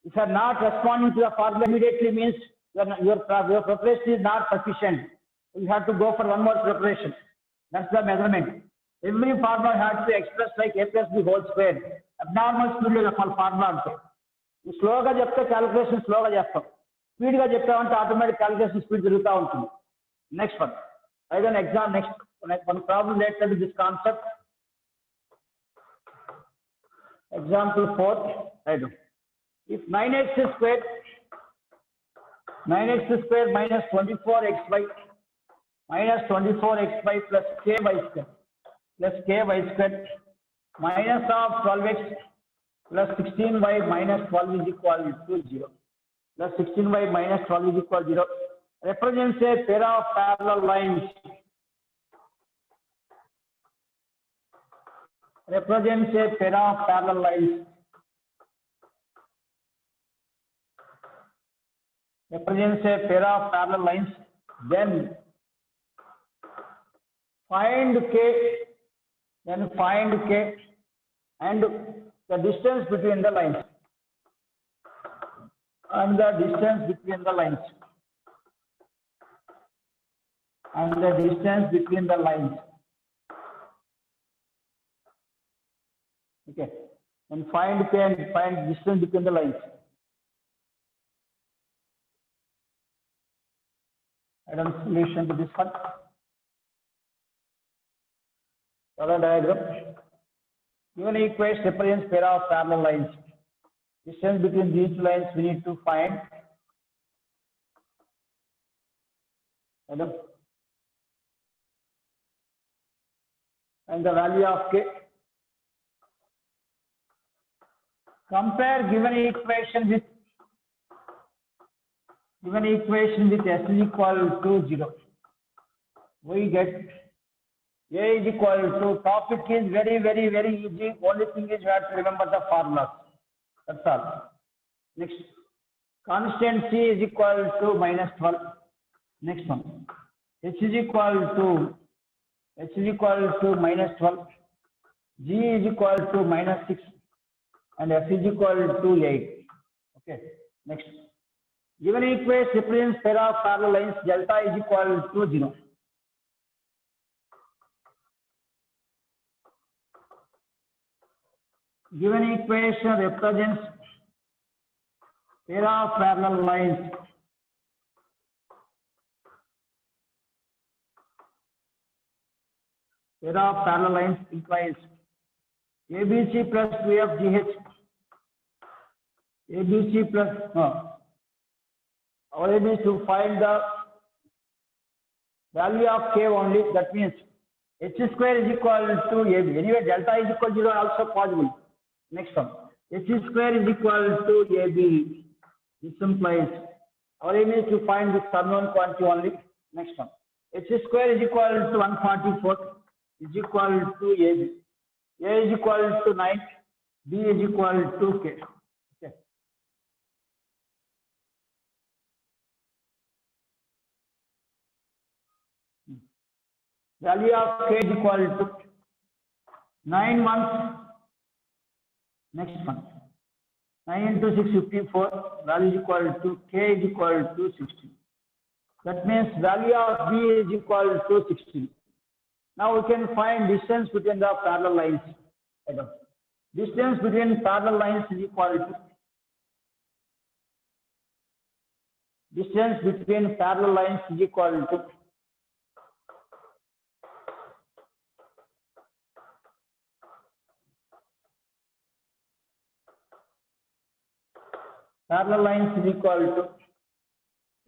[SPEAKER 1] If you are not responding to the formula immediately, means your preparation is not sufficient. You have to go for one more preparation. That's the measurement. Every formula has to express like A plus B whole square. Abnormal speed లో formula అంటే స్లోగా చెప్తే calculation స్లోగా చేస్తాం, speed గా చెప్తామంటే automatic calculation speed జరుగుతూ ఉంటుంది. నెక్స్ట్ వన్, ఐదో exam next one problem related to this concept. Example 4, I do. If 9x square minus 24xy plus ky square minus of 12x plus 16y minus 12 is equal to 0. Plus 16y minus 12 is equal to 0. Represents a pair of parallel lines. Represents a pair of parallel lines. Represents a pair of parallel lines. Then find k. And the distance between the lines. And the distance between the lines. Okay. And find k and find distance between the lines. I don't solution to this one. Color diagram. Given equation represents pair of parallel lines. Distance between these lines we need to find. And the value of k. Compare given equation with Given equation with S is equal to 0, we get A is equal to, topic is very, very, very easy. Only thing is you have to remember the formulas. That's all. Next, constant C is equal to minus 12. Next one, H is equal to minus 12. G is equal to minus 6 and F is equal to 8. Okay. Next, given equation represents pair of parallel lines, delta is equal to 0. Given equation represents pair of parallel lines. Pair of parallel lines implies ABC plus 2FGH. ABC plus, our aim is to find the value of K only. That means H square is equal to AB. Anyway, delta is equal to 0 also possible. Next one, H square is equal to AB. This implies our aim is to find this unknown quantity only. Next one, H square is equal to 144 is equal to AB. A is equal to 9, B is equal to K. Okay. Value of K is equal to 9 months. Next one, 9 into 6, 54. Value is equal to K is equal to 16. That means value of B is equal to 16. Now we can find distance between the parallel lines. Distance between parallel lines is equal to distance between parallel lines is equal to parallel lines is equal to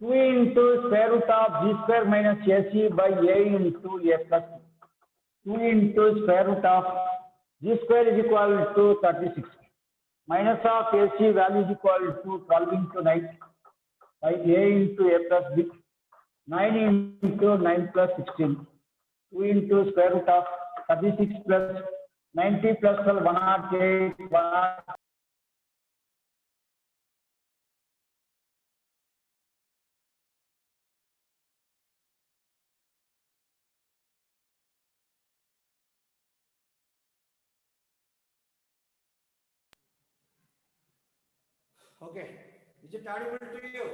[SPEAKER 1] 2 into square root of G square minus AC by A into A plus 2 into square root of G square is equal to 36 minus of AC value is equal to 12 into 9 by A into A plus B, 9 into 9 plus 16, 2 into square root of 36 plus 90 plus 12, 108, 108.
[SPEAKER 4] Okay, is it audible to you?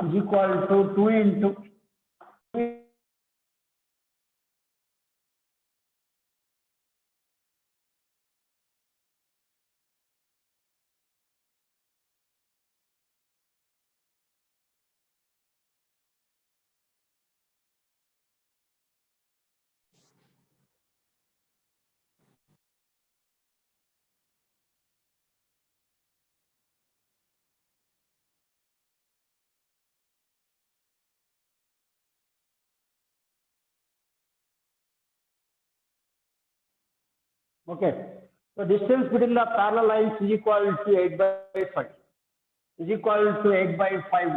[SPEAKER 1] Is equal to 2 into 2 Okay. So distance between the parallel lines is equal to 8 by 5. Is equal to 8 by 5.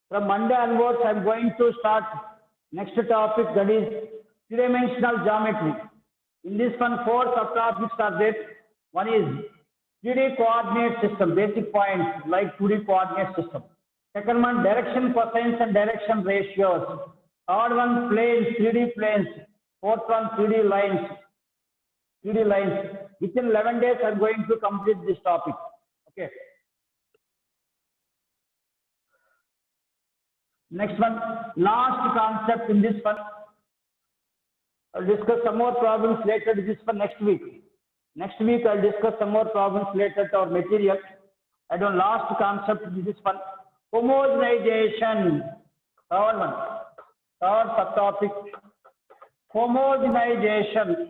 [SPEAKER 1] From Monday onwards, I am going to start next topic, that is three-dimensional geometry. In this one, 4 subtopics are there. One is 3D coordinate system, basic points like 2D coordinate system. Second one, direction cosines and direction ratios. Third one, planes, 3D planes. Fourth one, 3D lines. 3D lines. Within 11 days, I am going to complete this topic. Okay. Next one, last concept in this one. I'll discuss some more problems related to this one next week. Next week, I'll discuss some more problems related to our material. I don't last concept in this one. Homogenization. Third one. Third subtopic. Homogenization.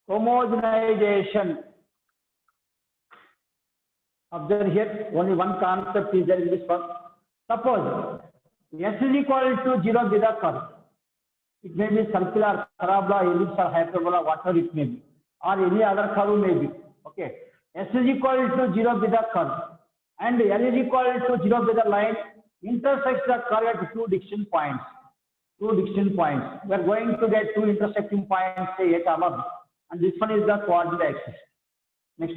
[SPEAKER 1] homogenization. Observe here, only one concept is there in this one. Suppose S is equal to 0 with the curve. It may be circular, parabola, ellipse or hyperbola, whatever it may be, or any other curve may be. Okay. S is equal to 0 with the curve and L is equal to 0 with the line intersects the curve at two distinct points. We are going to get two intersecting points, say at above, and this one is the coordinate axis. Next,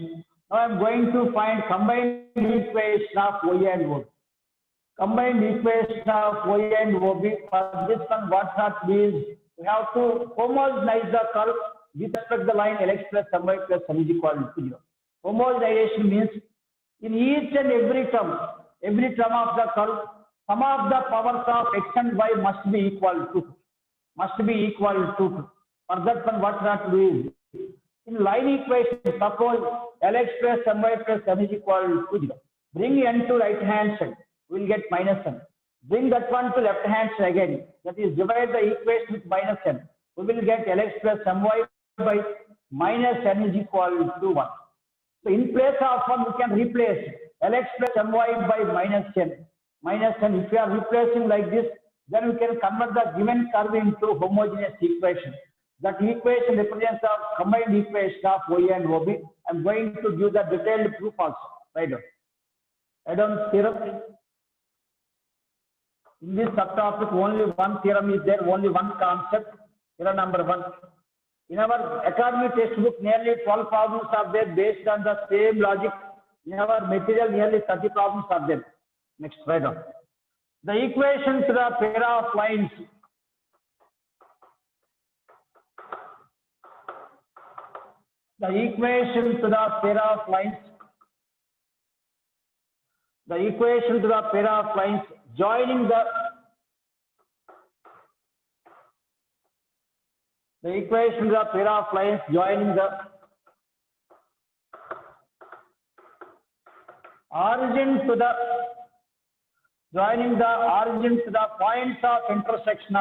[SPEAKER 1] now I am going to find combined equation of OA and OB. Combined equation of OA and OB. For this one, what that means, we have to homogenize the curve with respect to the line LX plus MY plus M is equal to 0. Homogenization means in each and every term of the curve, sum of the powers of x and y must be equal to. For that one, what that do is, in line equation, suppose Lx plus My plus M is equal to 0. Bring n to right hand side, we will get minus n. Bring that one to left hand side again, that is divide the equation with minus n. We will get Lx plus My by minus n is equal to 1. So in place of 1, we can replace Lx plus My by minus n. If we are replacing like this, then we can convert the given curve into homogeneous equation. That equation represents the combined equation of OA and OB. I am going to give the detailed proof also. Write down. Add-on theorem. In this subtopic, only one theorem is there, only one concept. Theorem number 1. In our academic textbook, nearly 12 problems are there based on the same logic. In our material, nearly 30 problems are there. Next, write down. The equation to the pair of lines. The equation to the pair of lines. The equation to the pair of lines joining the. The equation to the pair of lines joining the origin to the points of intersection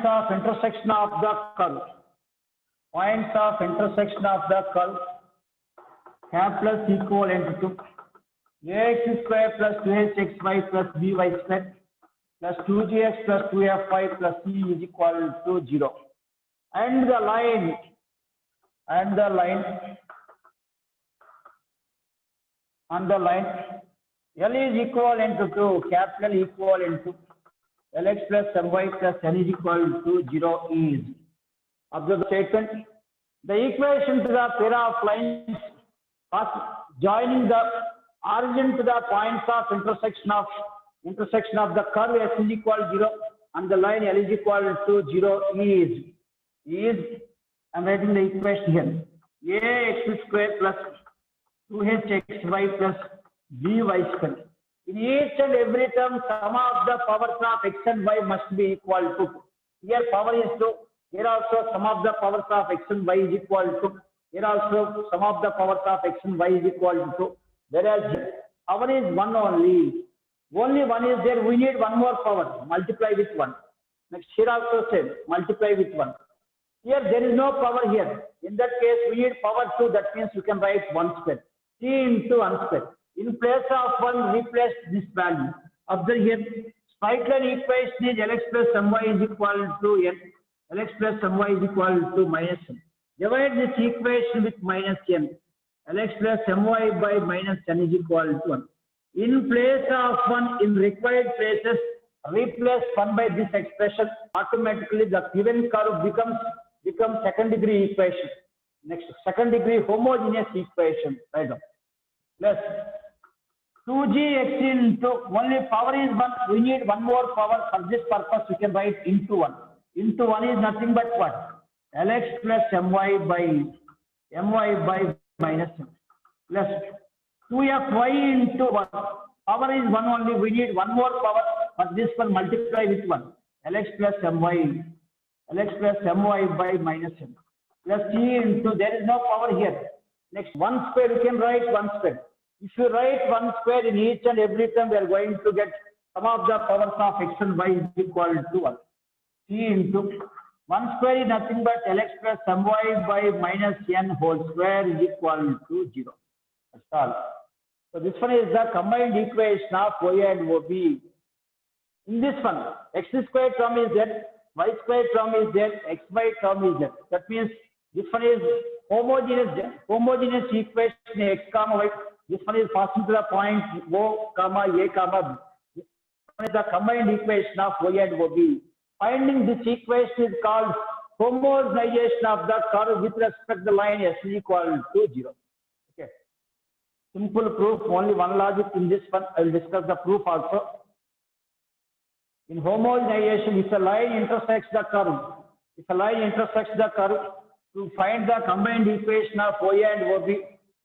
[SPEAKER 1] of intersection of the curve. Points of intersection of the curve. Cap plus equivalent to ax square plus 2hxy plus by square plus 2gx plus 2fy plus c is equal to 0. And the line on the line L is equivalent to capital equivalent to Lx plus My plus N is equal to 0 is. Observe the statement. The equation to the pair of lines joining the origin to the points of intersection of the curve S is equal to 0 and the line L is equal to 0 is. I am writing the equation here. Ax square plus 2hxy plus by square. In each and every term, sum of the powers of x and y must be equal to. Here power is 2. Here also sum of the powers of x and y is equal to. Here also sum of the powers of x and y is equal to 2. Whereas power is 1 only. Only 1 is there. We need one more power. Multiply with 1. Next, here also same. Multiply with 1. Here there is no power here. In that case, we need power 2. That means you can write 1 square. C into 1 square. In place of 1, replace this value. Observe here. Straight line equation is Lx plus My is equal to n. Lx plus My is equal to minus n. Divide this equation with minus n. Lx plus My by minus n is equal to 1. In place of 1, in required places, replace 1 by this expression. Automatically, the given curve becomes second degree equation. Next, second degree homogeneous equation. Right now. Plus 2gx into only power is 1. We need one more power. For this purpose, we can write into 1. Into 1 is nothing but what? Lx plus My by minus n. Plus 2fy into 1. Power is 1 only. We need one more power. For this one, multiply with 1. Lx plus My by minus n. Plus c into, there is no power here. Next, 1 square, we can write 1 square. If you write 1 square in each and every term, we are going to get sum of the powers of x and y is equal to 1. C into 1 square is nothing but Lx plus my by minus n whole square is equal to 0. That's all. So this one is the combined equation of y and OB. In this one, x square term is there, y square term is there, xy term is there. That means this one is homogeneous equation x comma y. This one is passing to the point O comma A comma B. This one is the combined equation of y and OB. Finding this equation is called homogenization of the curve with respect to the line s is equal to 0. Okay. Simple proof, only one logic in this one. I will discuss the proof also. In homogenization, if a line intersects the curve, to find the combined equation of y and OB,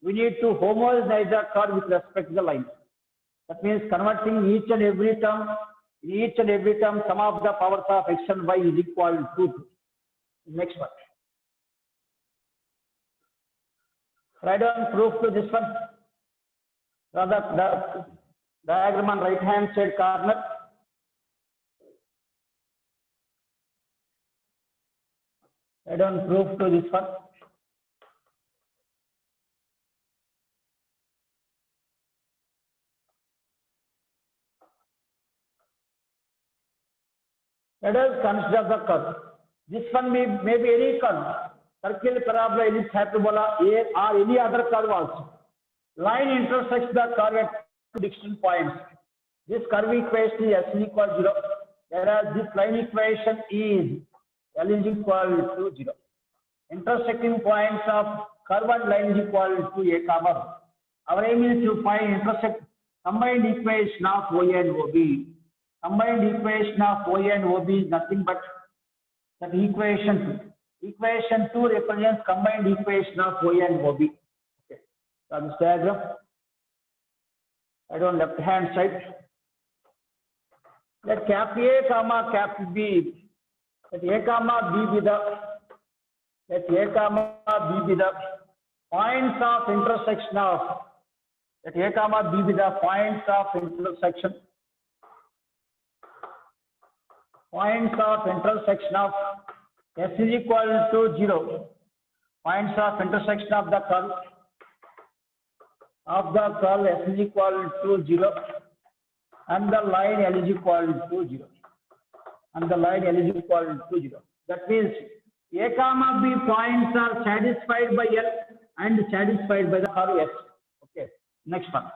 [SPEAKER 1] we need to homogenize the curve with respect to the line. That means converting each and every term, sum of the powers of x and y is equal to 2. Next one. Write down proof to this one. Draw the diagram on right hand side corner. Write down proof to this one. Let us consider the curve. This one may be any curve, circle, parabola, ellipse, hyperbola, or any other curve also. Line intersects the curve at two distinct points. This curve equation is s is equal to 0, whereas this line equation is l is equal to 0. Intersecting points of curve and line is equal to a comma b. Our aim is to find combined equation of y and OB. Combined equation of y and OB is nothing but that equation 2. Equation 2 represents combined equation of y and OB. Okay. So this diagram. I don't left hand side. Let cap A comma cap B. Let A comma B be the points of intersection of. Let A comma B be the points of intersection. Points of intersection of s is equal to 0. Points of intersection of the curve s is equal to 0, and the line l is equal to 0. That means a comma b points are satisfied by L and satisfied by the curve S. Okay. Next one.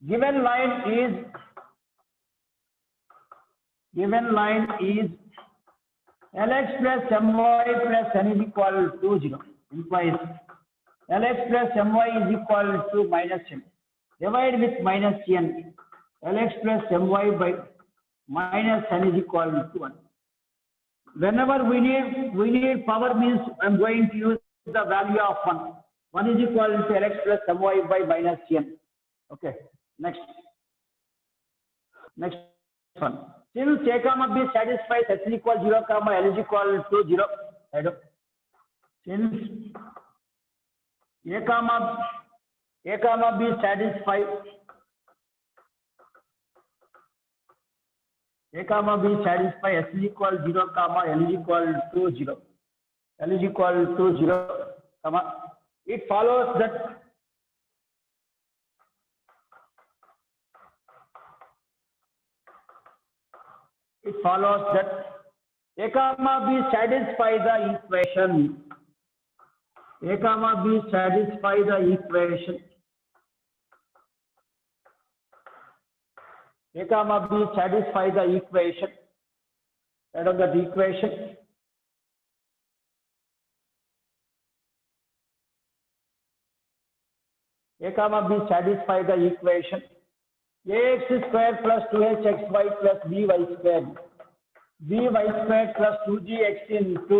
[SPEAKER 1] Given line is Lx plus My plus n is equal to 0. Implies Lx plus My is equal to minus n. Divide with minus n. Lx plus My by minus n is equal to 1. Whenever we need power means I am going to use the value of 1. 1 is equal to Lx plus My by minus n. Okay. Next one. Since a comma b satisfies s is equal to 0 comma l is equal to 0. Since a comma b satisfies s is equal to 0 comma l is equal to 0. L is equal to 0 comma. It follows that a comma b satisfies the equation. A comma b satisfies the equation. A comma b satisfies the equation. Out of that equation. A comma b satisfies the equation. Ax square plus 2hxy plus by square. By square plus 2gx into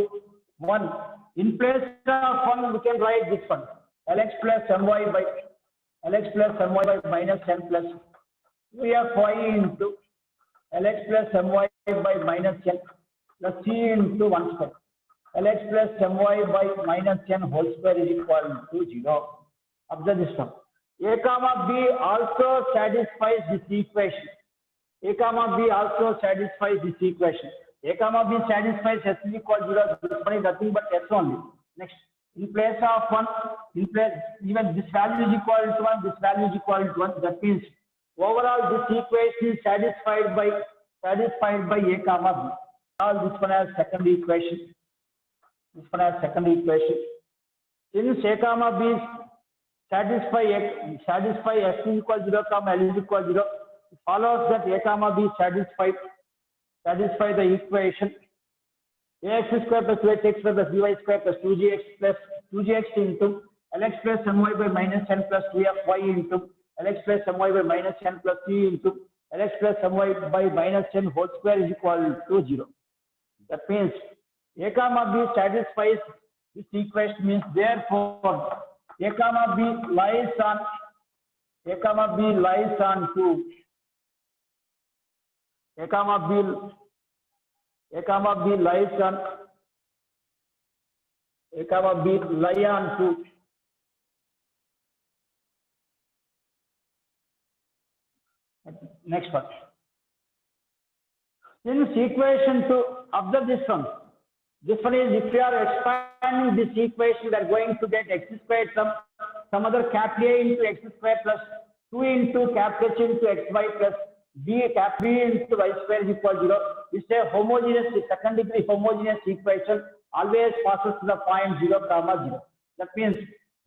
[SPEAKER 1] 1. In place of 1, we can write this one. Lx plus my by minus n plus we have y into Lx plus my by minus n plus c into 1 square. Lx plus my by minus n whole square is equal to 0. Observe this one. A comma B also satisfies this equation. A comma B also satisfies this equation. A comma B satisfies S is equal to 0. This one is nothing but S only. Next, in place of 1, in place, even this value is equal to 1, this value is equal to 1. That means overall this equation is satisfied by A comma B. Now this one has second equation. This one has second equation. Since A comma B satisfy S is equal to 0, comma L is equal to 0, it follows that A comma B satisfy the equation ax square plus 2x square plus by square plus 2gx into lx plus my by minus n plus 2fy into lx plus my by minus n plus 3 into lx plus my by minus n whole square is equal to 0. That means A comma B satisfies this equation, means therefore A comma B lies on 2. A comma B lie on 2. Next one. Since equation 2, observe this one. This one is, if we are expanding this equation, we are going to get x squared some other capital A into x squared plus 2 into capital H into xy plus b capital B into y square is equal to 0. It's a homogeneous, second degree homogeneous equation, always passes to the point 0, comma 0. That means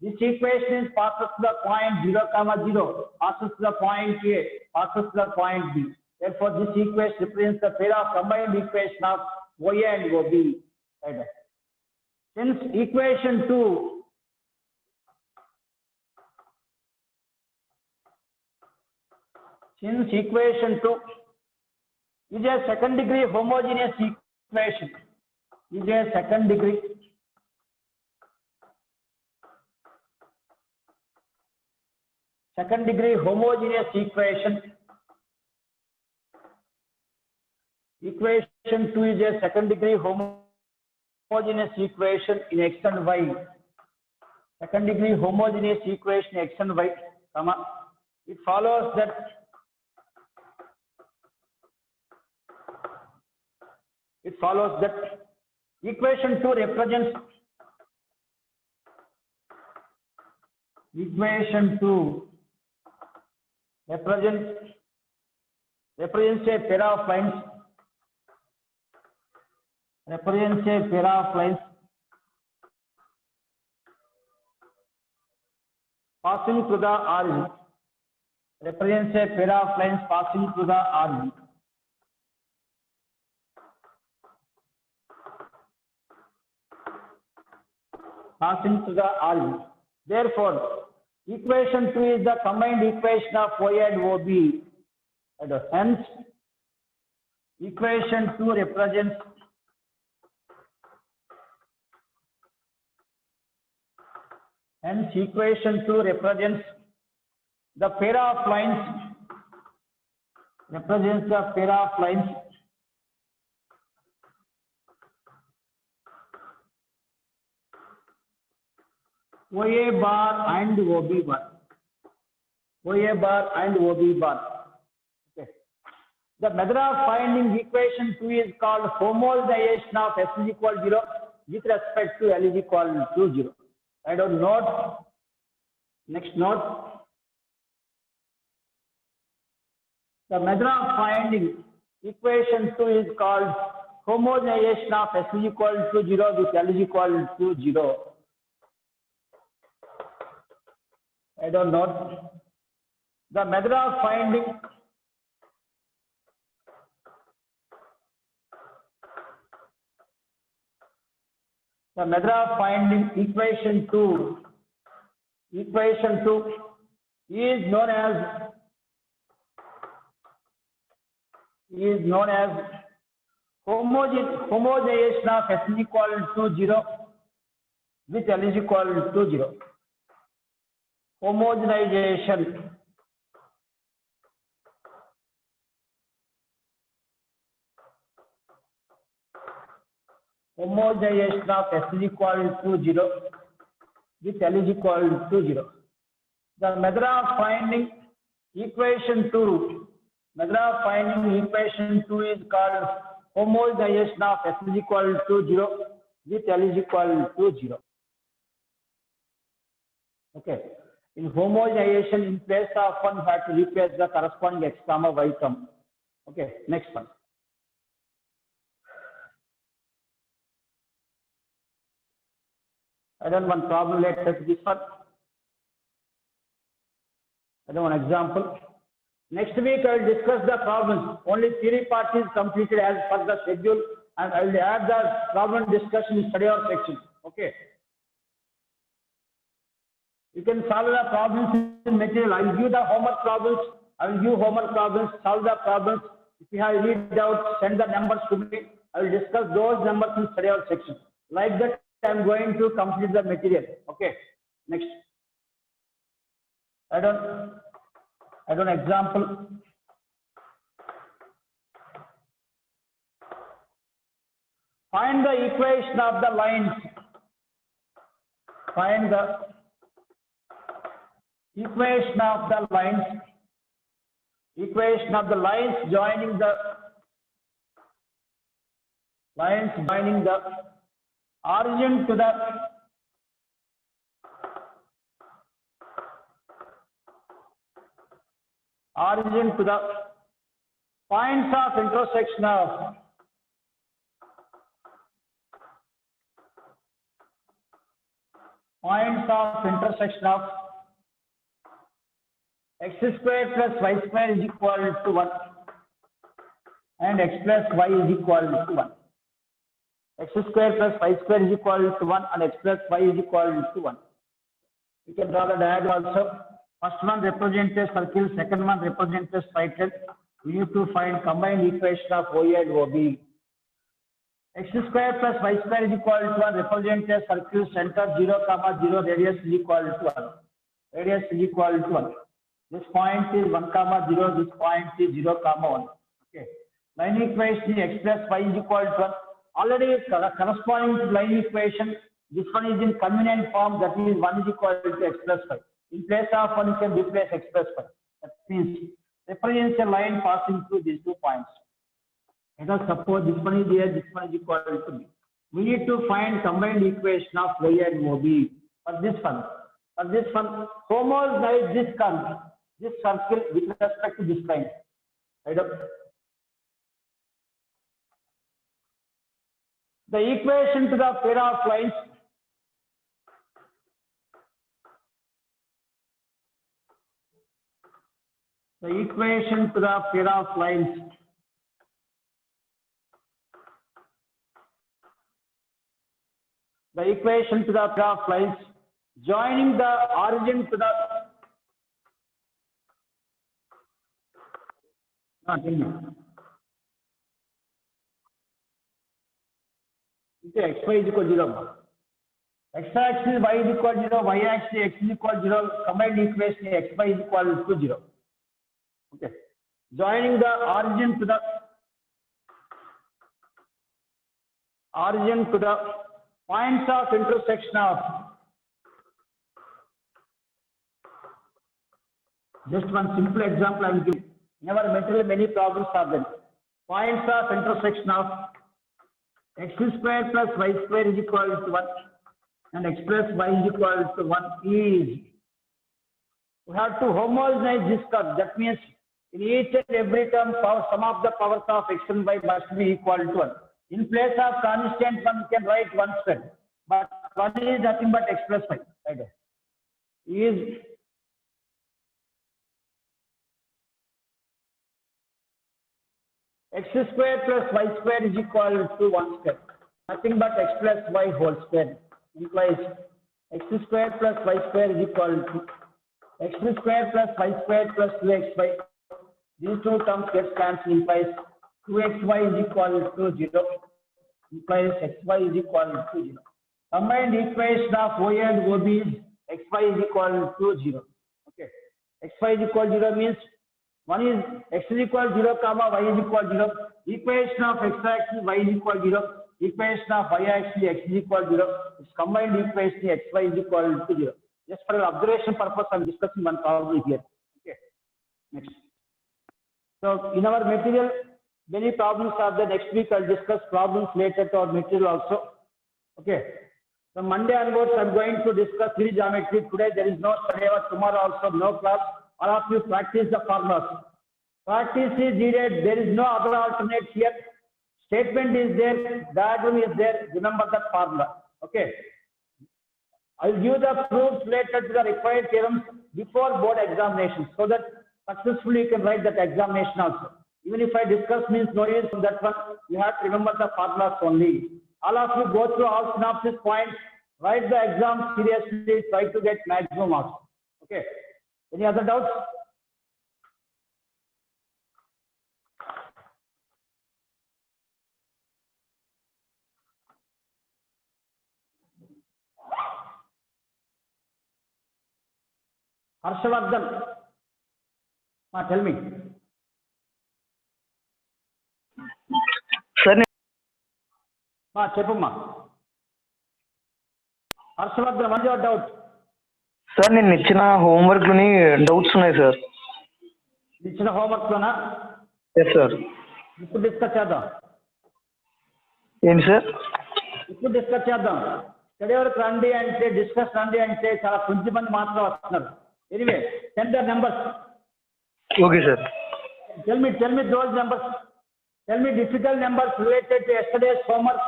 [SPEAKER 1] this equation passes to the point 0, comma 0, passes to the point A, passes to the point B. Therefore, this equation represents the pair of combined equation of OA and OB. Right. Since equation 2 is a second degree homogeneous equation, second degree homogeneous equation. Equation 2 is a second degree homogeneous equation in x and y. Second degree homogeneous equation x and y, comma. It follows that equation 2 represents a pair of lines, passing through the origin. Represents a pair of lines passing through the origin. Therefore, equation 2 is the combined equation of OA and OB. And hence, equation 2 represents the pair of lines, OA bar and OB bar. Okay. The method of finding equation 2 is called homogenization of S is equal to 0 with respect to L is equal to 0. I don't note. Next note. The method of finding equation 2 is called homogenization of S is equal to 0 with L is equal to 0. I don't know. The method of finding equation 2 is known as homogenization of S is equal to 0 with L is equal to 0. Homogenization of S is equal to 0 with L is equal to 0. The method of finding equation 2, method of finding equation 2 is called homogenization of S is equal to 0 with L is equal to 0. Okay. In homogenization, in place of 1, you have to replace the corresponding x comma y term. Okay, next one. I done one problem related to this one. I done one example. Next week, I will discuss the problems. Only theory part is completed as per the schedule, and I will add the problem discussion in study hour section. Okay. You can solve the problems in material. I will give the homework problems. I will give homework problems, solve the problems. If you have any doubts, send the numbers to me. I will discuss those numbers in study hour section. Like that, I am going to complete the material. Okay. Next. I don't example. Find the equation of the lines. Find the equation of the lines. Equation of the lines joining the origin to the points of intersection of x square plus y square is equal to 1 and x plus y is equal to 1. X square plus y square is equal to 1 and x plus y is equal to 1. You can draw the diagram also. First one represents a circle, second one represents a straight line. We need to find combined equation of OA and OB. X square plus y square is equal to 1 represents a circle, center 0, 0, radius is equal to 1. Radius is equal to 1. This point is 1, 0, this point is 0, 1. Okay. Line equation is x plus y is equal to 1. Already corresponding to line equation, this one is in convenient form, that is 1 is equal to x plus y. In place of 1, you can replace x plus y. That means represents a line passing through these 2 points. Let us suppose this one is here, this one is equal to b. We need to find combined equation of y and OB for this one. For this one, homogenize this circle with respect to this line. Right up. The equation to the pair of lines joining the origin to the xy is equal to 0. X axis y is equal to 0, y axis x is equal to 0, combined equation xy is equal to 0. Okay. Joining the origin to the points of intersection of just one simple example I will give. In our material, many problems are there. Points of intersection of x square plus y square is equal to 1 and x plus y is equal to 1 is, we have to homogenize this curve. That means in each and every term, sum of the powers of x and y must be equal to 1. In place of constant 1, you can write 1 square, but 1 is nothing but x plus y. Right? Is x square plus y square is equal to 1 square. Nothing but x plus y whole square implies x square plus y square is equal to x square plus y square plus 2xy. These two terms get cancelled, implies 2xy is equal to 0. Implies xy is equal to 0. Combined equation of OA and OB is xy is equal to 0. Okay. Xy is equal to 0 means one is x is equal to 0, y is equal to 0. Equation of x axis y is equal to 0. Equation of y axis x is equal to 0. Its combined equation xy is equal to 0. Just for your observation purpose, I'm discussing one problem here. Okay. Next. So in our material, many problems are there. Next week I'll discuss problems related to our material also. Okay. From Monday onwards, I'm going to discuss three geometry. Today there is no study hour. Tomorrow also no class. All of you practice the formulas. Practice is needed. There is no other alternate here. Statement is there. Diagram is there. Remember that formula. Okay. I'll give the proofs related to the required theorems before board examination so that successfully you can write that examination also. Even if I discuss means no use from that one, you have to remember the formulas only. All of you go through all synopsis points, write the exam seriously, try to get maximum marks. Okay. Any other doubts? Harshavardhan, tell me.
[SPEAKER 5] Sir
[SPEAKER 1] చెప్పమ్మా. Harshavardhan, one your doubt.
[SPEAKER 5] Sir నేను ఇచ్చిన homework లోని doubts ఉన్నాయి sir.
[SPEAKER 1] ఇచ్చిన homework లోనా?
[SPEAKER 5] Yes sir.
[SPEAKER 1] ఇప్పుడు discuss చేద్దాం.
[SPEAKER 5] ఏంటి సార్?
[SPEAKER 1] ఇప్పుడు డిస్కస్ చేద్దాం. స్టడీ వరకు రండి అంటే, డిస్కస్ రండి అంటే చాలా కొంచెం మంది మాత్రం వస్తున్నారు. Anyway, send the numbers.
[SPEAKER 5] Okay sir.
[SPEAKER 1] Tell me those numbers. Tell me difficult numbers related to yesterday's homework.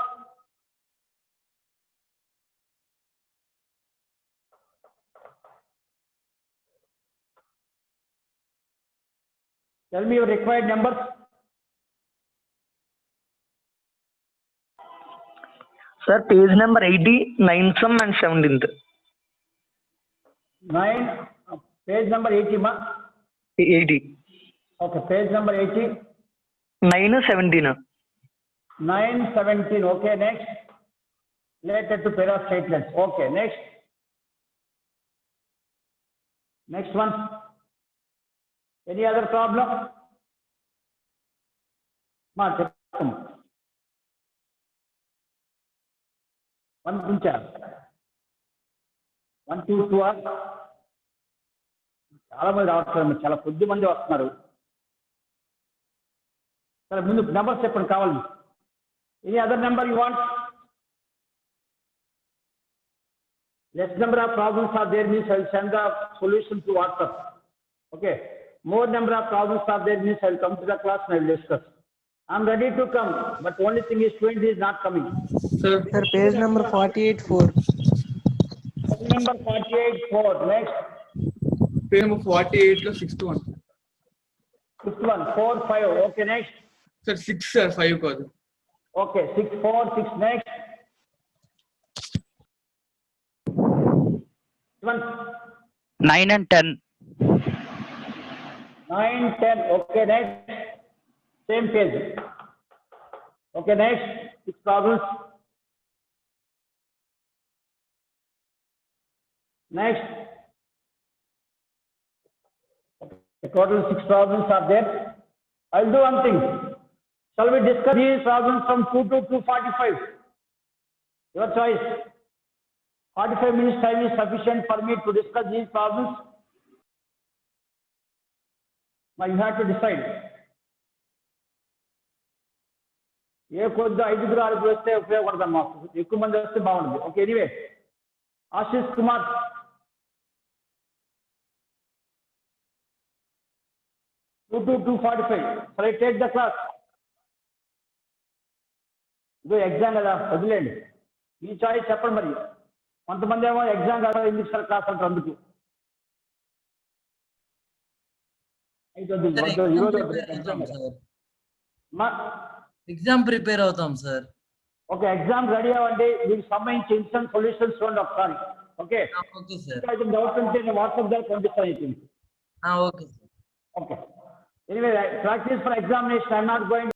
[SPEAKER 1] Tell me your required numbers.
[SPEAKER 5] Sir page number 80, 9th sum and 17th.
[SPEAKER 1] 9, page number 80, ma?
[SPEAKER 5] 80.
[SPEAKER 1] Okay, page number 80.
[SPEAKER 5] 9, 17.
[SPEAKER 1] 9, 17. Okay, next. Related to pair of statements. Okay, next. Next one. Any other problem? Ma, cheppu. One kuncha. 1, 2, 2 are. చాలా మంది రావట్లేదు, చాలా కొద్ది మంది వస్తున్నారు. సరే, ముందు numbers చెప్పండి కావాలి. Any other number you want? Less number of problems are there means I will send the solution to WhatsApp. Okay, more number of problems are there means I will come to the class and I will discuss. I am ready to come, but only thing is student is not coming.
[SPEAKER 6] Sir, page number 48-4.
[SPEAKER 1] Page number 48-4. Next.
[SPEAKER 6] Page number 48 లో 6th one.
[SPEAKER 1] 6th one, 4, 5. Okay, next.
[SPEAKER 6] Sir, 6 sir, 5 కాదు.
[SPEAKER 1] Okay, 6, 4, 6. Next.
[SPEAKER 7] 9 and 10.
[SPEAKER 1] 9, 10. Okay, next. Same page. Okay, next. 6 problems. Next. The total 6 problems are there. I'll do one thing. Shall we discuss these problems from 2 to 2:45? Your choice. 45 minutes time is sufficient for me to discuss these problems. Now you have to decide. ఏ కొద్ది 5 ఆరుగురు వస్తే ఉపయోగపడతాం, మాకు ఎక్కువ మంది వస్తే బాగుంటుంది. Okay, anyway, Ashish Kumar. Two to 2:45. Shall I take the class? ఇది exam కదా, వదిలేండి. మీ చాయిస్ చెప్పండి. మరి కొంతమంది ఏమో ఎగ్జామ్ కదా ఎందుకు సార్ క్లాస్ అంటారు, అందుకు.
[SPEAKER 8] ఎగ్జామ్ ప్రిపేర్ అవుతాం సార్.
[SPEAKER 1] ఓకే, ఎగ్జామ్ రెడీ అవ్వండి. మీకు సంబంధించి ఇన్స్టెంట్ సొల్యూషన్స్ చూడండి ఒకసారి. Okay,
[SPEAKER 8] okay sir.
[SPEAKER 1] డౌట్ ఉంటే నేను వాట్సాప్ ద్వారా పంపిస్తాను.
[SPEAKER 8] Okay sir.
[SPEAKER 1] Okay. Anyway, practice for examination. I'm not going